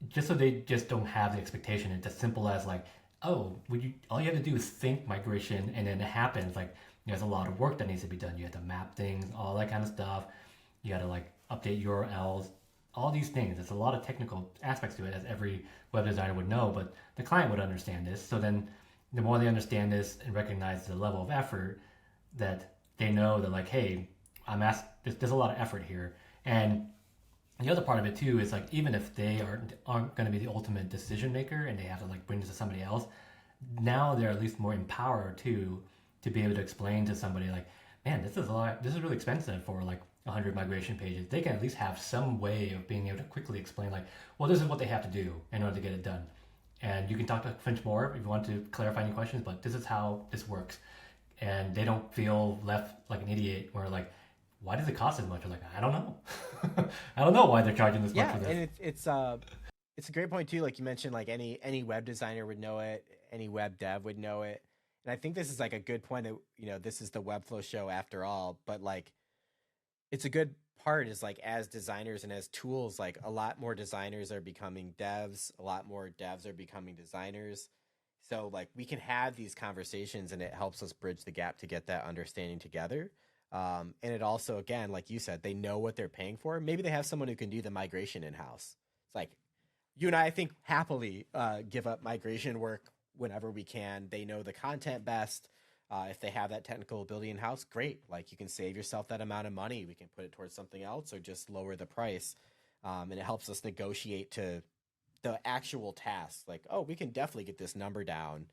just so they just don't have the expectation. It's as simple as like, all you have to do is think migration, and then it happens. Like, there's a lot of work that needs to be done. You have to map things, all that kind of stuff. You got to like update URLs, all these things. There's a lot of technical aspects to it, as every web designer would know, but the client would understand this. So then the more they understand this and recognize the level of effort, that they know that like, hey, there's a lot of effort here. And the other part of it too is like, even if they aren't going to be the ultimate decision maker and they have to like bring this to somebody else, now they're at least more empowered to be able to explain to somebody like, man, this is really expensive for like 100 migration pages. They can at least have some way of being able to quickly explain like, well, this is what they have to do in order to get it done. And you can talk to Finch more if you want to clarify any questions, but this is how this works. And they don't feel left like an idiot where like, why does it cost as much? I'm like, I don't know. I don't know why they're charging this much for this. And it's a great point too. Like you mentioned, like any web designer would know it, any web dev would know it. And I think this is like a good point that, this is the Webflow show after all, but like, it's a good part is like, as designers and as tools, like a lot more designers are becoming devs, a lot more devs are becoming designers. So like we can have these conversations, and it helps us bridge the gap to get that understanding together. And it also, again, like you said, they know what they're paying for. Maybe they have someone who can do the migration in-house. It's like you and I think happily give up migration work whenever we can. They know the content best. If they have that technical ability in-house, great. Like you can save yourself that amount of money. We can put it towards something else or just lower the price. And it helps us negotiate to the actual task. Like, oh, we can definitely get this number down.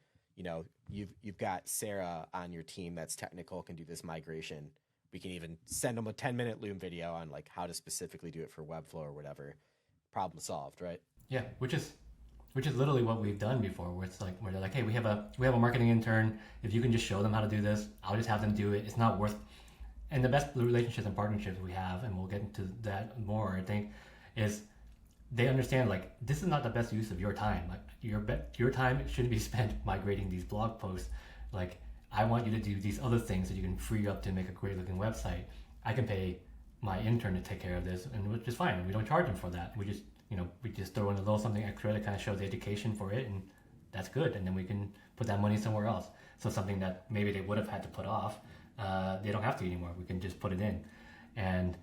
You've got Sarah on your team that's technical, can do this migration. We can even send them a 10-minute Loom video on like how to specifically do it for Webflow or whatever. Problem solved, right? Yeah, which is literally what we've done before, where it's like, where they're like, hey, we have a marketing intern. If you can just show them how to do this, I'll just have them do it. It's not worth. And the best relationships and partnerships we have, and we'll get into that more, I think, is they understand like this is not the best use of your time. Like your time shouldn't be spent migrating these blog posts. Like I want you to do these other things that you can free up to make a great looking website. I can pay my intern to take care of this, and which is fine. We don't charge them for that. We just throw in a little something extra to kind of show the education for it, and that's good. And then we can put that money somewhere else. So something that maybe they would have had to put off, they don't have to anymore. We can just put it in. And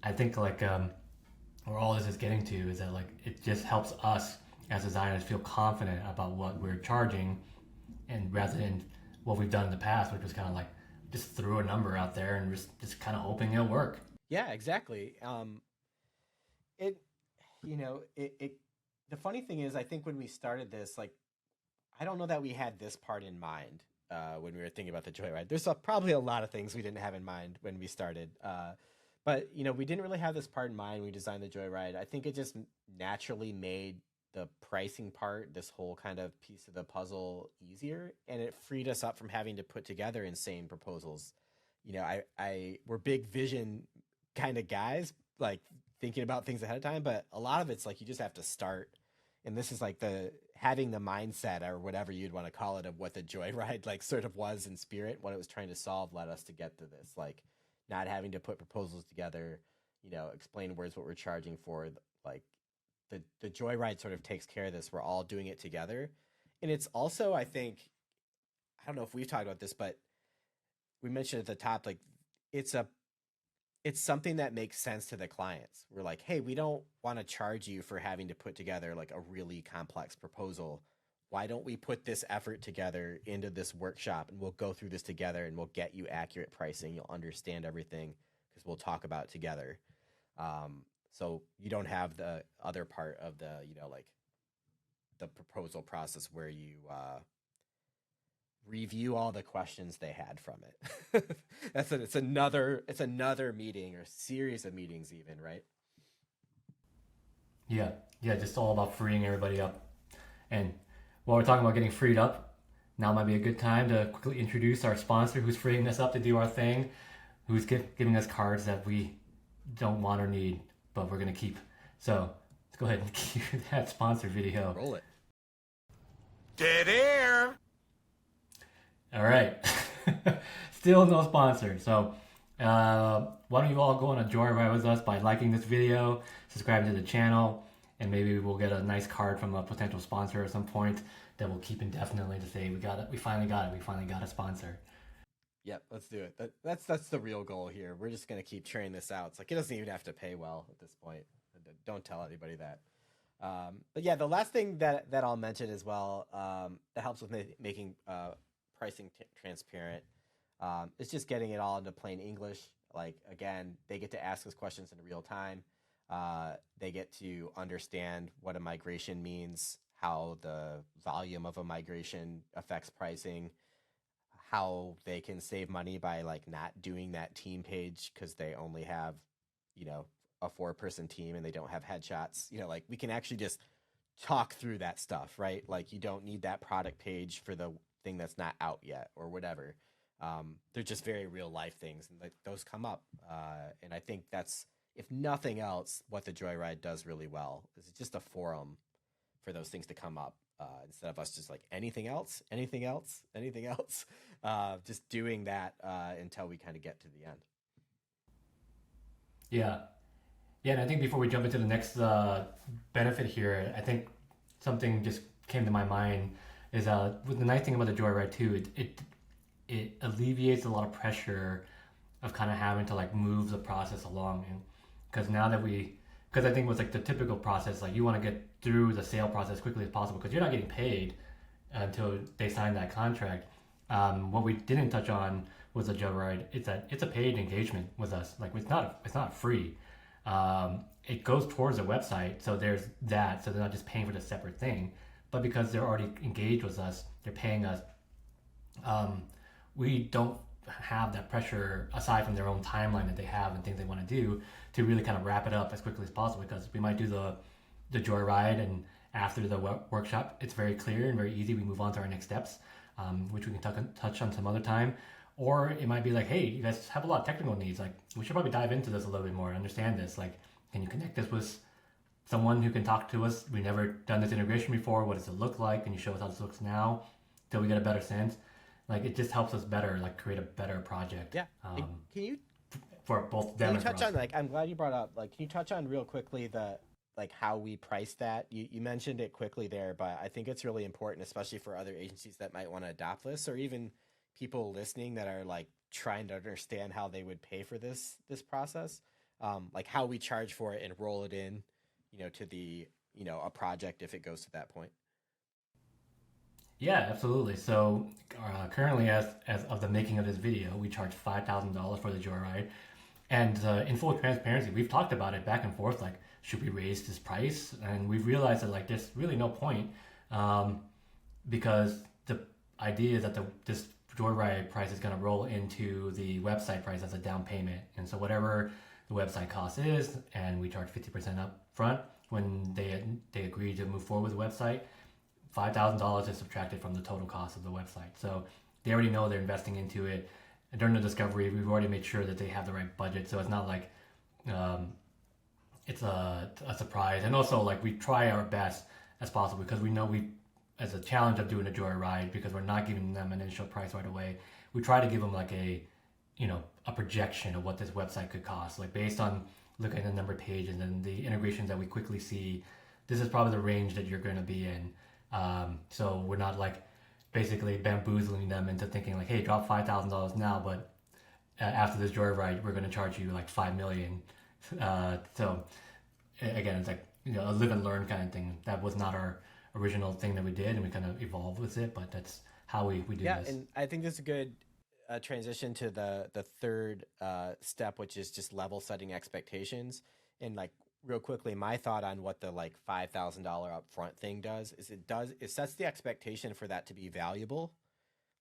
I think like where all this is getting to is that like it just helps us as designers feel confident about what we're charging, and rather than what we've done in the past, which was kind of like just threw a number out there and just kind of hoping it'll work. Yeah, exactly. It the funny thing is, I think when we started this, like, I don't know that we had this part in mind when we were thinking about the Joyride. There's probably a lot of things we didn't have in mind when we started. But, we didn't really have this part in mind when we designed the Joyride. I think it just naturally made the pricing part, this whole kind of piece of the puzzle, easier. And it freed us up from having to put together insane proposals. We're big vision kind of guys, like thinking about things ahead of time. But a lot of it's like you just have to start. And this is like having the mindset, or whatever you'd want to call it, of what the Joyride like sort of was in spirit, what it was trying to solve, led us to get to this. Like, not having to put proposals together, explain where's what we're charging for. Like the Joyride sort of takes care of this. We're all doing it together. And it's also, I think, I don't know if we've talked about this, but we mentioned at the top, like it's something that makes sense to the clients. We're like, hey, we don't want to charge you for having to put together like a really complex proposal. Why don't we put this effort together into this workshop, and we'll go through this together, and we'll get you accurate pricing. You'll understand everything because we'll talk about it together. So you don't have the other part of the, like the proposal process where you review all the questions they had from it. It's another meeting or series of meetings even, right? Yeah, just all about freeing everybody up. And while we're talking about getting freed up, now might be a good time to quickly introduce our sponsor who's freeing us up to do our thing, who's giving us cards that we don't want or need, but we're going to keep. So let's go ahead and cue that sponsor video. Roll it. Dead air. All right. Still no sponsor. So why don't you all go on a joyride with us by liking this video, subscribing to the channel, and maybe we'll get a nice card from a potential sponsor at some point that we'll keep indefinitely to say, we finally got a sponsor. Yep, let's do it. That's the real goal here. We're just going to keep churning this out. It's like, it doesn't even have to pay well at this point. Don't tell anybody that. But yeah, the last thing that I'll mention as well, that helps with making pricing transparent, is just getting it all into plain English. Like, again, they get to ask us questions in real time. They get to understand what a migration means, how the volume of a migration affects pricing, how they can save money by like not doing that team page because they only have, a 4-person team and they don't have headshots. Like, we can actually just talk through that stuff, right? Like, you don't need that product page for the thing that's not out yet or whatever. They're just very real life things, and like those come up. And I think that's, if nothing else, what the Joyride does really well is it's just a forum for those things to come up, instead of us just like anything else, just doing that until we kind of get to the end. Yeah, and I think before we jump into the next benefit here, I think something just came to my mind is with the nice thing about the Joyride too, it alleviates a lot of pressure of kind of having to like move the process along. And because now that because I think with like the typical process, like you want to get through the sale process as quickly as possible because you're not getting paid until they sign that contract. What we didn't touch on was the Joyride. It's a paid engagement with us. Like, it's not free. It goes towards the website, so there's that. So they're not just paying for the separate thing, but because they're already engaged with us, they're paying us. We don't have that pressure aside from their own timeline that they have and things they want to do to really kind of wrap it up as quickly as possible, because we might do the Joyride, and after the workshop, it's very clear and very easy. We move on to our next steps, which we can touch on some other time. Or it might be like, hey, you guys have a lot of technical needs. Like, we should probably dive into this a little bit more and understand this. Like, can you connect this with someone who can talk to us? We've never done this integration before. What does it look like? Can you show us how this looks now till we get a better sense? Like it just helps us better, like create a better project. Yeah. And can you For both them Can you and for touch us. on like I'm glad you brought up like can you touch on real quickly the like how we price that? You mentioned it quickly there, but I think it's really important, especially for other agencies that might want to adopt this, or even people listening that are like trying to understand how they would pay for this process. Like how we charge for it and roll it in, to the a project if it goes to that point. Yeah, absolutely. So currently, as of the making of this video, we charge $5,000 for the Joyride, and in full transparency, we've talked about it back and forth. Like, should we raise this price? And we've realized that like there's really no point, because the idea is that this Joyride price is going to roll into the website price as a down payment, and so whatever the website cost is, and we charge 50% up front when they agree to move forward with the website. $5,000 is subtracted from the total cost of the website. So they already know they're investing into it. And during the discovery, we've already made sure that they have the right budget. So it's not like it's a surprise. And also, like, we try our best as possible because we know as a challenge of doing a Joyride, because we're not giving them an initial price right away, we try to give them like a projection of what this website could cost. Like based on looking at the number of pages and the integrations that we quickly see, this is probably the range that you're going to be in. So we're not like basically bamboozling them into thinking like, hey, drop $5,000 now, but after this Joyride, we're going to charge you like $5 million. So again, it's like, a live and learn kind of thing. That was not our original thing that we did, and we kind of evolved with it, but that's how we do this. Yeah, and I think this is a good transition to the third step, which is just level setting expectations. And like real quickly, my thought on what the like $5,000 upfront thing does is it sets the expectation for that to be valuable.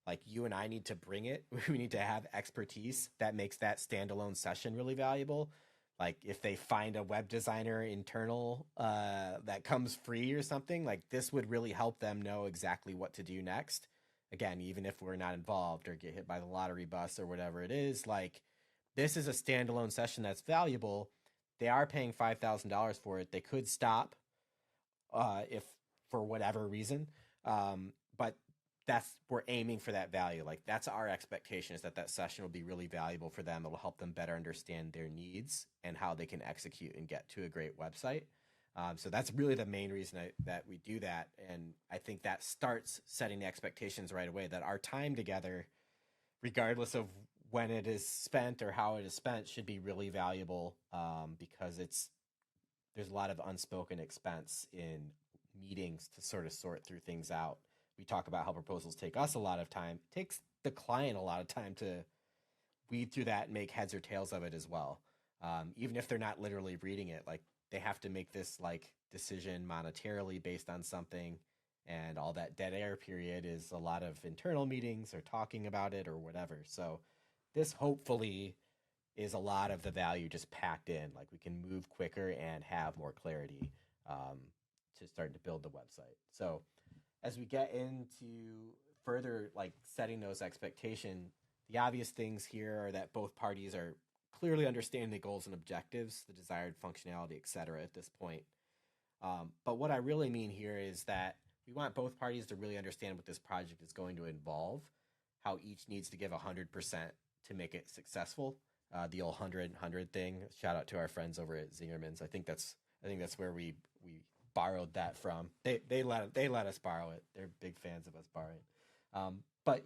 Like you and I need to bring it. We need to have expertise that makes that standalone session really valuable. Like if they find a web designer internal that comes free or something, like this would really help them know exactly what to do next. Again, even if we're not involved or get hit by the lottery bus or whatever it is, like this is a standalone session that's valuable. They are paying $5,000 for it. They could stop if for whatever reason, but we're aiming for that value. Like that's our expectation, is that session will be really valuable for them. It'll help them better understand their needs and how they can execute and get to a great website. So that's really the main reason that we do that. And I think that starts setting the expectations right away, that our time together, regardless of when it is spent or how it is spent, should be really valuable, because there's a lot of unspoken expense in meetings to sort of sort through things out. We talk about how proposals take us a lot of time. It takes the client a lot of time to weed through that and make heads or tails of it as well. Even if they're not literally reading it, like they have to make this like decision monetarily based on something, and all that dead air period is a lot of internal meetings or talking about it or whatever. So this hopefully is a lot of the value just packed in. Like we can move quicker and have more clarity to start to build the website. So as we get into further like setting those expectations, the obvious things here are that both parties are clearly understanding the goals and objectives, the desired functionality, etc. at this point. But what I really mean here is that we want both parties to really understand what this project is going to involve, how each needs to give 100% to make it successful. The old 100 thing. Shout out to our friends over at Zingerman's. I think that's where we borrowed that from. They let us borrow it. They're big fans of us borrowing. But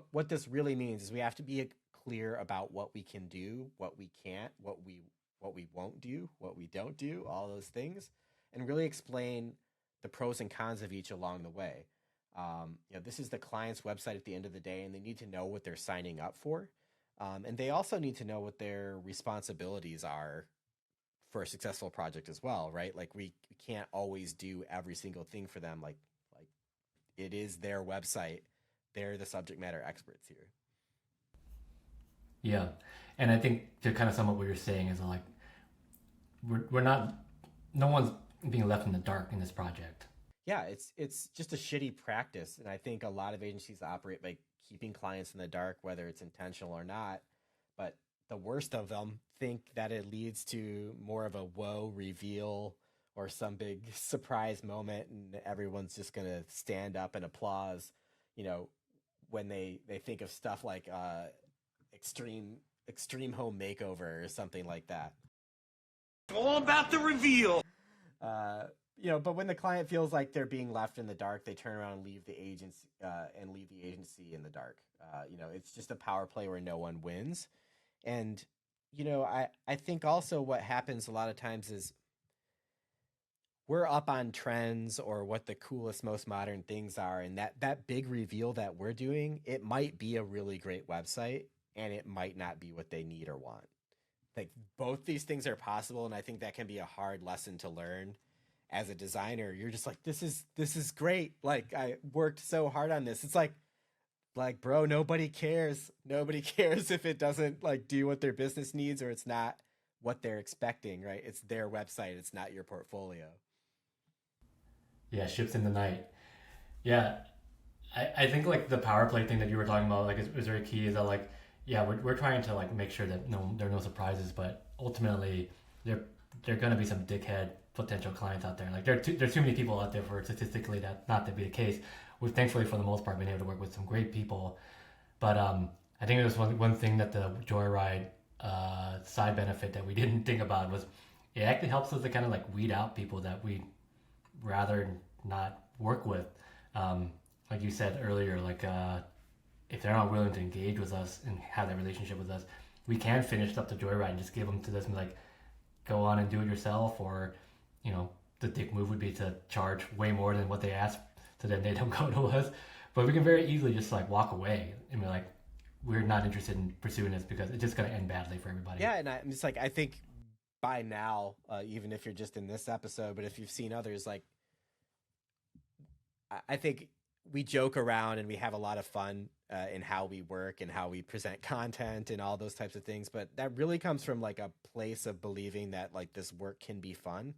what this really means is we have to be clear about what we can do, what we can't, what we won't do, what we don't do, all those things, and really explain the pros and cons of each along the way. This is the client's website at the end of the day, and they need to know what they're signing up for. And they also need to know what their responsibilities are for a successful project as well, right? Like we can't always do every single thing for them. Like it is their website. They're the subject matter experts here. Yeah. And I think to kind of sum up what you're saying is like, we're not, no one's being left in the dark in this project. Yeah, it's just a shitty practice. And I think a lot of agencies operate by keeping clients in the dark, whether it's intentional or not. But the worst of them think that it leads to more of a whoa reveal or some big surprise moment, and everyone's just going to stand up and applause. when they think of stuff like extreme home makeover or something like that. All about the reveal. But when the client feels like they're being left in the dark, they turn around and leave the agency in the dark. It's just a power play where no one wins. And, I think also what happens a lot of times is we're up on trends or what the coolest, most modern things are. And that big reveal that we're doing, it might be a really great website and it might not be what they need or want. Like both these things are possible. And I think that can be a hard lesson to learn as a designer. You're just like, this is great. Like I worked so hard on this. It's like, bro, nobody cares. Nobody cares if it doesn't like do what their business needs or it's not what they're expecting, right? It's their website. It's not your portfolio. Yeah, ships in the night. Yeah, I think like the power play thing that you were talking about like is very key. Is that like we're trying to like make sure that there are no surprises, but ultimately there are gonna be some dickhead potential clients out there. Like there's too many people out there for statistically that not to be the case. We've thankfully for the most part been able to work with some great people, but I think there's one thing that the Joyride side benefit that we didn't think about was it actually helps us to kind of like weed out people that we rather not work with. Like you said earlier, like if they're not willing to engage with us and have that relationship with us, we can finish up the Joyride and just give them to this and be like, go on and do it yourself. Or, the dick move would be to charge way more than what they ask, so then they don't go to us. But we can very easily just like walk away and be like, we're not interested in pursuing this because it's just going to end badly for everybody. Yeah, and I'm just like, I think by now, even if you're just in this episode, but if you've seen others, like, I think we joke around and we have a lot of fun in how we work and how we present content and all those types of things. But that really comes from like a place of believing that like this work can be fun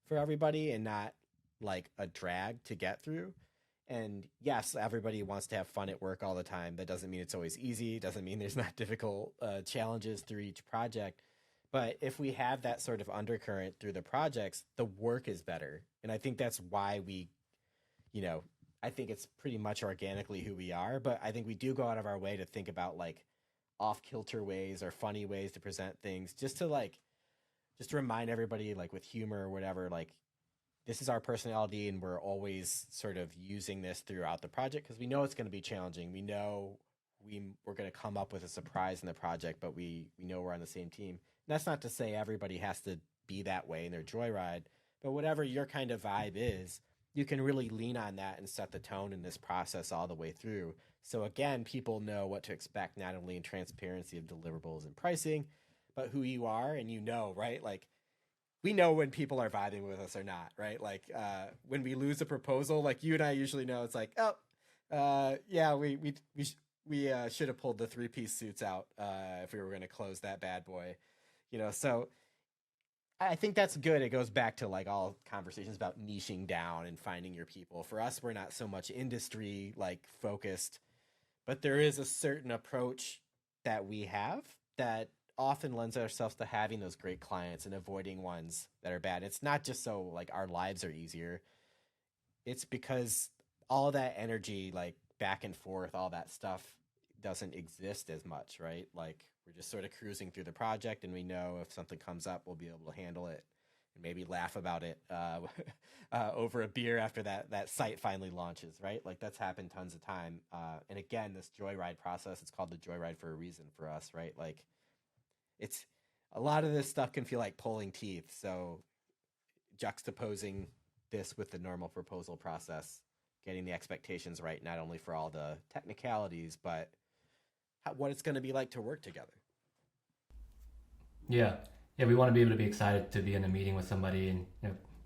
for everybody and not like a drag to get through. And yes, everybody wants to have fun at work all the time. That doesn't mean it's always easy. Doesn't mean there's not difficult challenges through each project. But if we have that sort of undercurrent through the projects, the work is better. And I think that's why we, I think it's pretty much organically who we are. But I think we do go out of our way to think about like off-kilter ways or funny ways to present things just to remind everybody like with humor or whatever, like this is our personality and we're always sort of using this throughout the project because we know it's going to be challenging. We know we're going to come up with a surprise in the project, but we know we're on the same team. And that's not to say everybody has to be that way in their Joyride, but whatever your kind of vibe is, you can really lean on that and set the tone in this process all the way through. So again, people know what to expect, not only in transparency of deliverables and pricing, but who you are and right? Like we know when people are vibing with us or not, right? Like when we lose a proposal, like you and I usually know it's like, we should have pulled the 3-piece suits out if we were going to close that bad boy, so I think that's good. It goes back to like all conversations about niching down and finding your people. For us, we're not so much industry like focused, but there is a certain approach that we have that often lends ourselves to having those great clients and avoiding ones that are bad. It's not just so like our lives are easier. It's because all that energy, like back and forth, all that stuff doesn't exist as much, right? Like we're just sort of cruising through the project and we know if something comes up, we'll be able to handle it and maybe laugh about it over a beer after that site finally launches, right? Like that's happened tons of time. And again, this Joyride process, it's called the Joyride for a reason for us, right? Like it's a lot of this stuff can feel like pulling teeth. So juxtaposing this with the normal proposal process, getting the expectations right, not only for all the technicalities, but what it's going to be like to work together. Yeah, we want to be able to be excited to be in a meeting with somebody and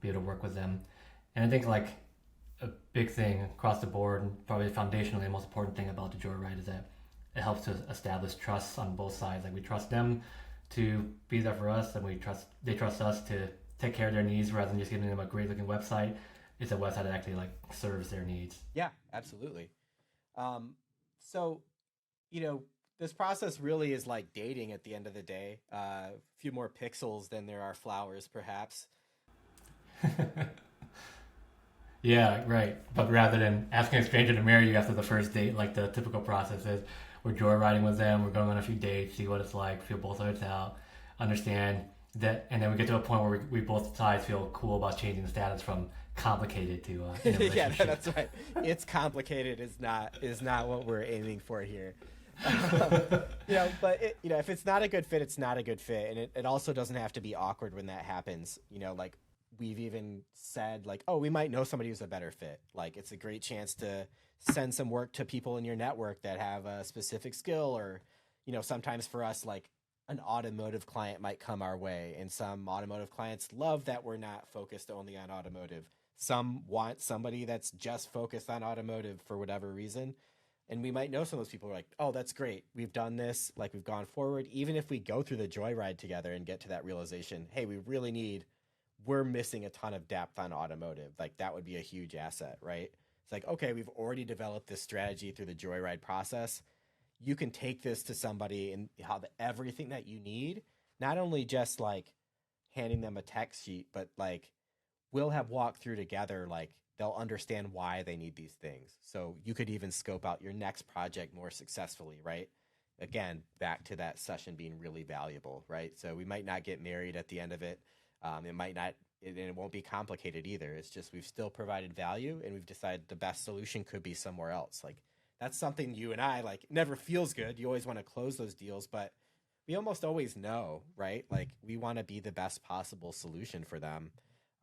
be able to work with them. And I think like a big thing across the board, and probably foundationally the most important thing about the Joyride is that it helps to establish trust on both sides. Like we trust them to be there for us, and they trust us to take care of their needs rather than just giving them a great looking website. It's a website that actually like serves their needs. Yeah, absolutely. So this process really is like dating at the end of the day. A few more pixels than there are flowers, perhaps. Yeah, right. But rather than asking a stranger to marry you after the first date, like the typical process is, we're joyriding with them, we're going on a few dates, see what it's like, feel both sides out, understand that, and then we get to a point where we both sides feel cool about changing the status from complicated to in a Yeah, relationship. that's right. It's complicated is not what we're aiming for here. But if it's not a good fit, it's not a good fit, and it also doesn't have to be awkward when that happens. Like we've even said, like, oh, we might know somebody who's a better fit. Like it's a great chance to send some work to people in your network that have a specific skill, or sometimes for us, like an automotive client might come our way, and some automotive clients love that we're not focused only on automotive. Some want somebody that's just focused on automotive for whatever reason. And we might know some of those people are like, oh, that's great. We've done this. Like we've gone forward. Even if we go through the joyride together and get to that realization, hey, we're missing a ton of depth on automotive. Like that would be a huge asset, right? It's like, okay, we've already developed this strategy through the joyride process. You can take this to somebody and have everything that you need, not only just like handing them a text sheet, but like we'll have walked through together, like they'll understand why they need these things. So you could even scope out your next project more successfully, right? Again, back to that session being really valuable, right? So we might not get married at the end of it. It won't be complicated either. It's just we've still provided value, and we've decided the best solution could be somewhere else. Like that's something you and I like never feels good. You always want to close those deals, but we almost always know, right? Like we want to be the best possible solution for them.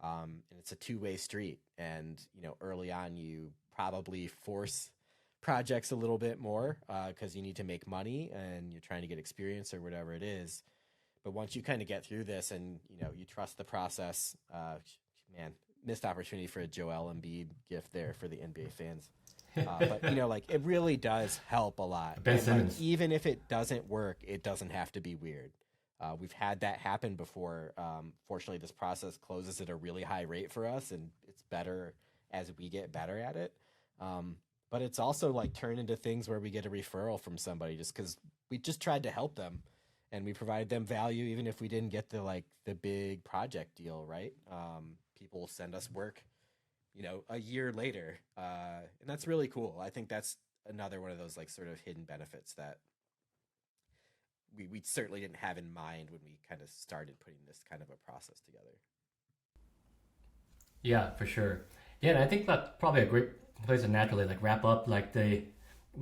And it's a two-way street. And, early on, you probably force projects a little bit more because you need to make money and you're trying to get experience or whatever it is. But once you kind of get through this and, you trust the process, man, missed opportunity for a Joel Embiid gift there for the NBA fans. But, like it really does help a lot. Ben And, Simmons. like, even if it doesn't work, it doesn't have to be weird. We've had that happen before. Fortunately, this process closes at a really high rate for us, and it's better as we get better at it. But it's also like turned into things where we get a referral from somebody just because we just tried to help them, and we provided them value, even if we didn't get the big project deal, right? People will send us work, a year later, and that's really cool. I think that's another one of those like sort of hidden benefits that we certainly didn't have in mind when we kind of started putting this kind of a process together. Yeah, for sure. Yeah, and I think that's probably a great place to naturally like wrap up like the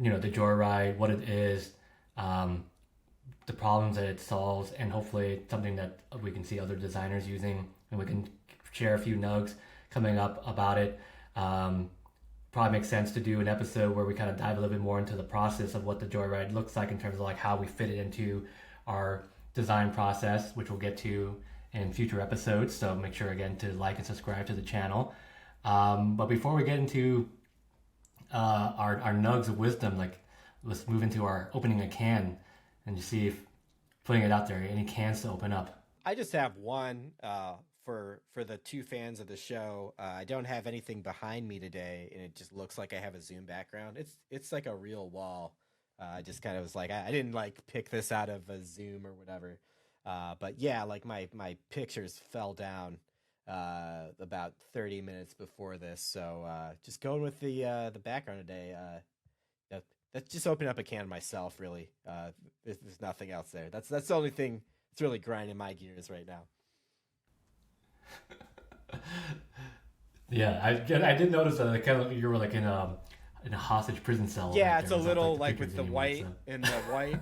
joyride, what it is, the problems that it solves, and hopefully it's something that we can see other designers using, and we can share a few nugs coming up about it. Probably makes sense to do an episode where we kind of dive a little bit more into the process of what the joyride looks like in terms of like how we fit it into our design process, which we'll get to in future episodes. So make sure again to like and subscribe to the channel. But before we get into our nugs of wisdom, like let's move into our opening a can and just see if putting it out there, any cans to open up. I just have one for the two fans of the show. I don't have anything behind me today, and it just looks like I have a Zoom background. It's like a real wall. I just kind of was like, I didn't like pick this out of a Zoom or whatever. But yeah, like my pictures fell down about 30 minutes before this. So just going with the background today. That's just opening up a can myself, really. There's nothing else there. That's the only thing that's really grinding my gears right now. Yeah, I did notice that kind of you were like in a hostage prison cell. Yeah, right it's there. a It's little the like pictures with the anymore, white so. and the white.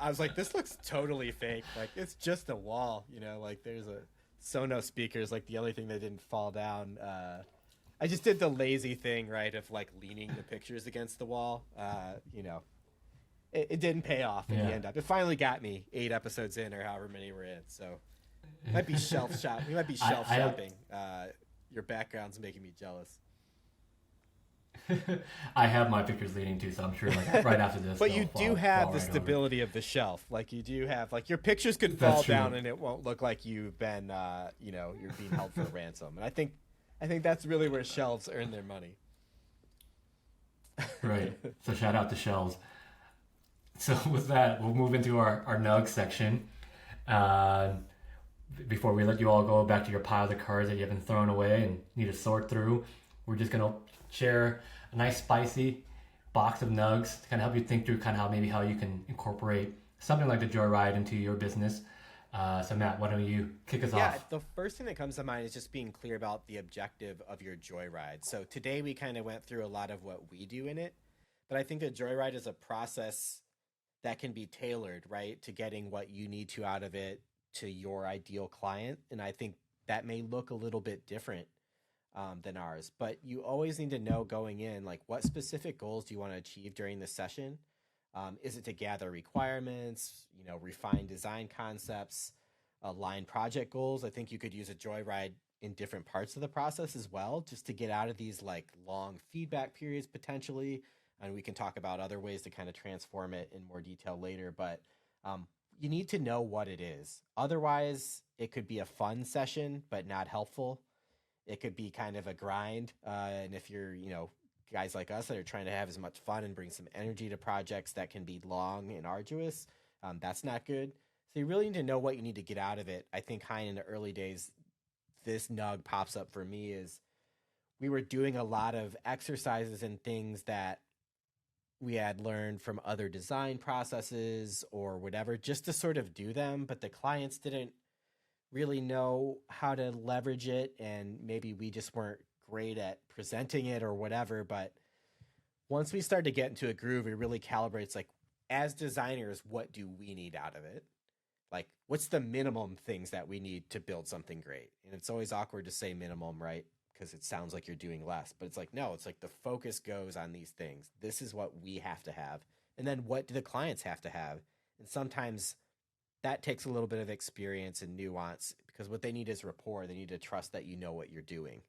I was like, this looks totally fake. Like it's just a wall, like there's a Sonos speakers, like the only thing that didn't fall down. I just did the lazy thing, right, of like leaning the pictures against the wall. It didn't pay off in the end up. It finally got me 8 episodes in or however many we're in. So it might be shelf shop. We might be shelf shopping. Your background's making me jealous. I have my pictures leading too, so I'm sure like right after this. But they'll you do fall have the right over. stability of the shelf. Like you do have, like your pictures could That's fall true. down and it won't look like you've been, you're being held for ransom. And I think that's really where shelves earn their money. Right. So shout out to shelves. So with that, we'll move into our nug section. Before we let you all go back to your pile of cards that you haven't thrown away and need to sort through, We're just going to share a nice spicy box of nugs to kind of help you think through kind of how you can incorporate something like the Joyride into your business. So Matt, why don't you kick us off? Yeah, the first thing that comes to mind is just being clear about the objective of your Joyride. So today we kind of went through a lot of what we do in it, but I think a Joyride is a process that can be tailored, right, to getting what you need to out of it to your ideal client. And I think that may look a little bit different than ours, but you always need to know going in, like, what specific goals do you want to achieve during the session? Is it to gather requirements, refine design concepts, align project goals? I think you could use a Joyride in different parts of the process as well, just to get out of these like long feedback periods potentially. And we can talk about other ways to kind of transform it in more detail later, but you need to know what it is. Otherwise, it could be a fun session, but not helpful. It could be kind of a grind. And if you're, guys like us that are trying to have as much fun and bring some energy to projects that can be long and arduous, that's not good. So you really need to know what you need to get out of it. I think in the early days, this nug pops up for me is we were doing a lot of exercises and things that we had learned from other design processes or whatever, just to sort of do them, but the clients didn't really know how to leverage it, and maybe we just weren't great at presenting it or whatever. But once we started to get into a groove, it really calibrates, like, as designers, what do we need out of it? Like, what's the minimum things that we need to build something great? And it's always awkward to say minimum, right? Because it sounds like you're doing less, but it's like, no, it's like the focus goes on these things. This is what we have to have. And then what do the clients have to have? And sometimes that takes a little bit of experience and nuance, because what they need is rapport. They need to trust that you know what you're doing.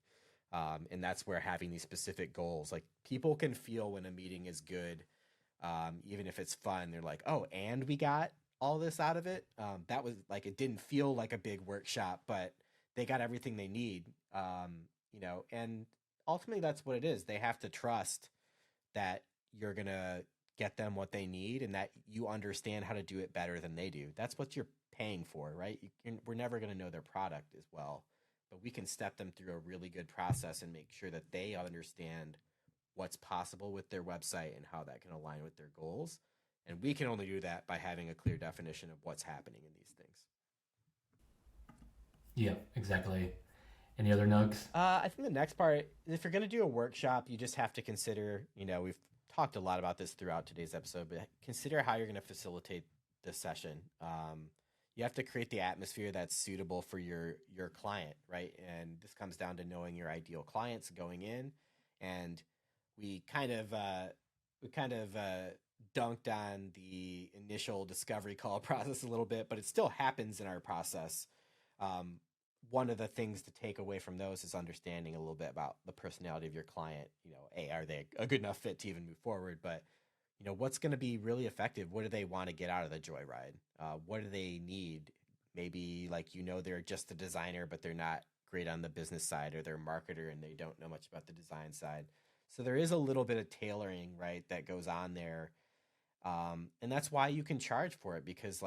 And that's where having these specific goals, like, people can feel when a meeting is good, even if it's fun. They're like, oh, and we got all this out of it. That was like, it didn't feel like a big workshop, but they got everything they need. And ultimately that's what it is. They have to trust that you're going to get them what they need and that you understand how to do it better than they do. That's what you're paying for, right? We're never going to know their product as well, but we can step them through a really good process and make sure that they understand what's possible with their website and how that can align with their goals. And we can only do that by having a clear definition of what's happening in these things. Yeah, exactly. Any other nugs? I think the next part, if you're going to do a workshop, you just have to consider, we've talked a lot about this throughout today's episode, but consider how you're going to facilitate the session. You have to create the atmosphere that's suitable for your client, right? And this comes down to knowing your ideal clients going in. And we kind of dunked on the initial discovery call process a little bit, but it still happens in our process. One of the things to take away from those is understanding a little bit about the personality of your client. Are they a good enough fit to even move forward? But, what's going to be really effective? What do they want to get out of the Joyride? What do they need? Maybe they're just a designer, but they're not great on the business side, or they're a marketer and they don't know much about the design side. So there is a little bit of tailoring, right, that goes on there. And that's why you can charge for it, because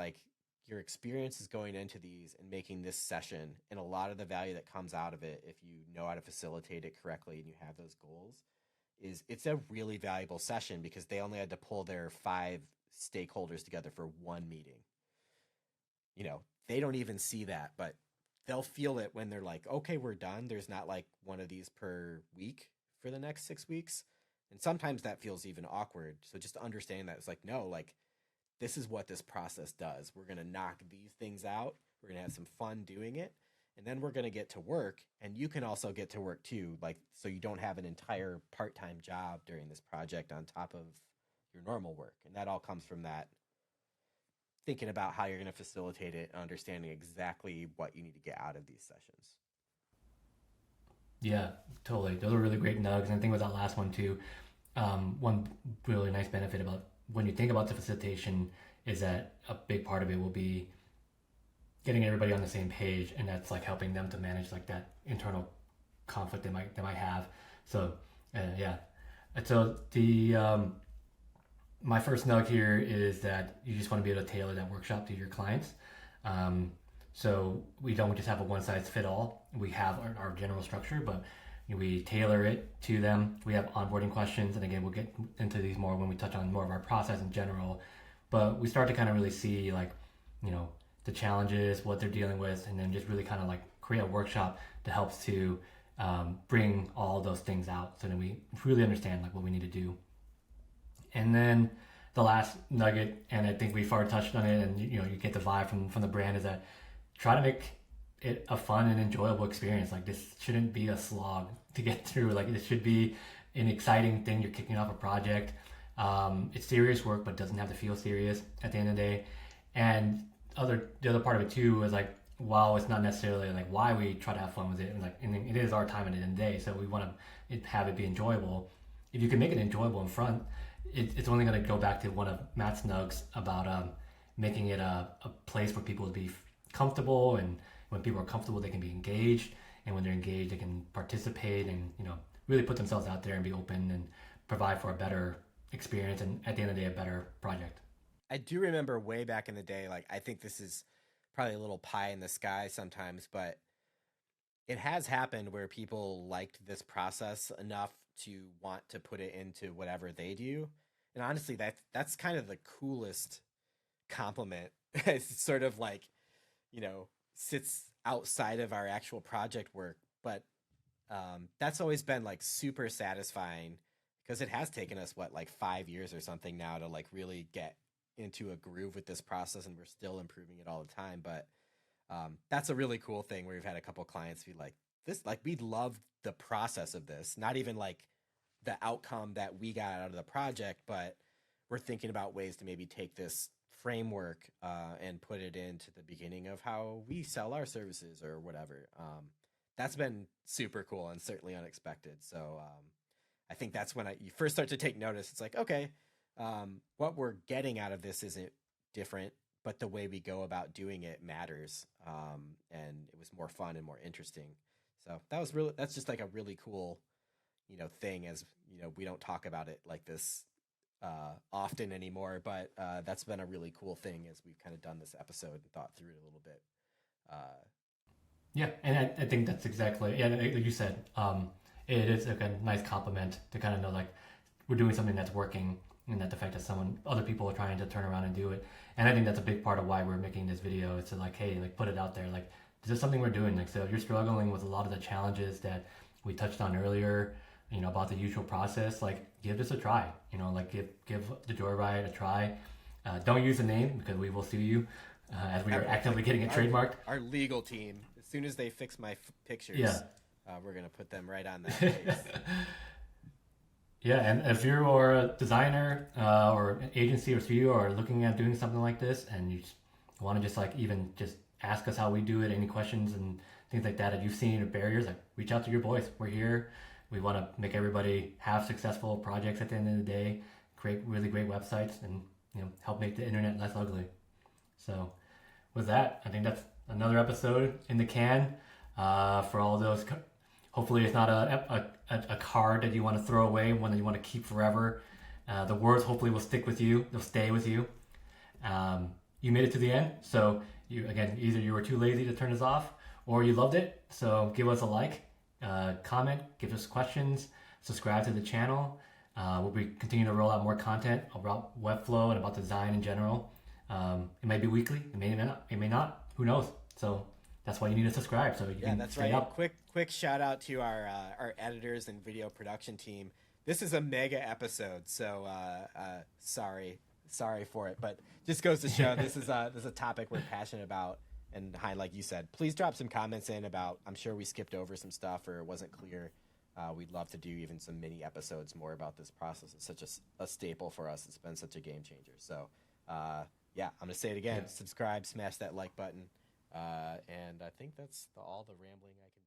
your experience is going into these and making this session, and a lot of the value that comes out of it, if you know how to facilitate it correctly and you have those goals, is it's a really valuable session, because they only had to pull their 5 stakeholders together for one meeting. They don't even see that, but they'll feel it when they're like, okay, we're done. There's not one of these per week for the next 6 weeks. And sometimes that feels even awkward. So just understanding that it's no, this is what this process does. We're going to knock these things out. We're going to have some fun doing it. And then we're going to get to work. And you can also get to work too. So you don't have an entire part-time job during this project on top of your normal work. And that all comes from that thinking about how you're going to facilitate it and understanding exactly what you need to get out of these sessions. Yeah, totally. Those are really great nugs. And I think with that last one too, one really nice benefit about when you think about the facilitation is that a big part of it will be getting everybody on the same page, and that's helping them to manage that internal conflict they might have. So yeah. And so the my first nug here is that you just want to be able to tailor that workshop to your clients. So we don't just have a one size fit all. We have our general structure, but We tailor it to them. We have onboarding questions, and again, we'll get into these more when we touch on more of our process in general. But we start to kind of really see like, the challenges, what they're dealing with, and then just really kind of like create a workshop that helps to bring all those things out, so that we really understand like what we need to do. And then the last nugget, and I think we've already touched on it, and you get the vibe from the brand, is that try to make it a fun and enjoyable experience. Like, this shouldn't be a slog to get through. Like, it should be an exciting thing. You're kicking off a project. It's serious work, but doesn't have to feel serious at the end of the day. And the other part of it too is like, while it's not necessarily like why we try to have fun with it, and it is our time at the end of the day, so we want to have it be enjoyable. If you can make it enjoyable in front, it's only going to go back to one of Matt's nugs about making it a place for people to be comfortable, and when people are comfortable, they can be engaged, and when they're engaged, they can participate and really put themselves out there and be open and provide for a better experience, and at the end of the day, a better project. I do remember way back in the day, like, I think this is probably a little pie in the sky sometimes, but it has happened where people liked this process enough to want to put it into whatever they do. And honestly, that's kind of the coolest compliment. It's sort of like, sits outside of our actual project work, but that's always been like super satisfying, because it has taken us like 5 years or something now to like really get into a groove with this process, and we're still improving it all the time. But that's a really cool thing where we've had a couple clients be like, this, like, we love the process of this, not even like the outcome that we got out of the project, but we're thinking about ways to maybe take this framework and put it into the beginning of how we sell our services or whatever. That's been super cool and certainly unexpected. So I think that's when you first start to take notice. It's like, okay, what we're getting out of this isn't different, but the way we go about doing it matters. And it was more fun and more interesting. So that's just like a really cool, thing, as we don't talk about it like this often anymore, but that's been a really cool thing as we've kind of done this episode and thought through it a little bit. Yeah, and I think that's exactly, like you said, it is like a nice compliment to kind of know like we're doing something that's working, and that the fact that other people are trying to turn around and do it. And I think that's a big part of why we're making this video, is to like, hey, like, put it out there. Like, this is something we're doing. Like, so if you're struggling with a lot of the challenges that we touched on earlier, about the usual process, like, give this a try. Like, give the Joyride a try. Don't use the name, because we will sue you, as we are actively getting it trademarked. Our legal team, as soon as they fix my pictures, we're gonna put them right on that case. Yeah, and if you are a designer or an agency or studio are looking at doing something like this, and you just want to just like even just ask us how we do it, any questions and things like that you've seen or barriers, like, reach out to your boys. We're here. We want to make everybody have successful projects at the end of the day, create really great websites, and help make the internet less ugly. So with that, I think that's another episode in the can. For all those, hopefully it's not a card that you want to throw away, one that you want to keep forever. The words hopefully will stick with you. They'll stay with you. You made it to the end. So either you were too lazy to turn us off, or you loved it. So give us a like, comment, give us questions, subscribe to the channel. We'll be continuing to roll out more content about Webflow and about design in general. It may be weekly, it may not, who knows? So that's why you need to subscribe, so you can stay up. Quick shout out to our editors and video production team. This is a mega episode, so sorry for it, but just goes to show this is a topic we're passionate about. And like you said, please drop some comments in about, I'm sure we skipped over some stuff or it wasn't clear. We'd love to do even some mini episodes more about this process. It's such a staple for us. It's been such a game changer. So I'm gonna say it again. Subscribe, smash that like button. And I think that's all the rambling I can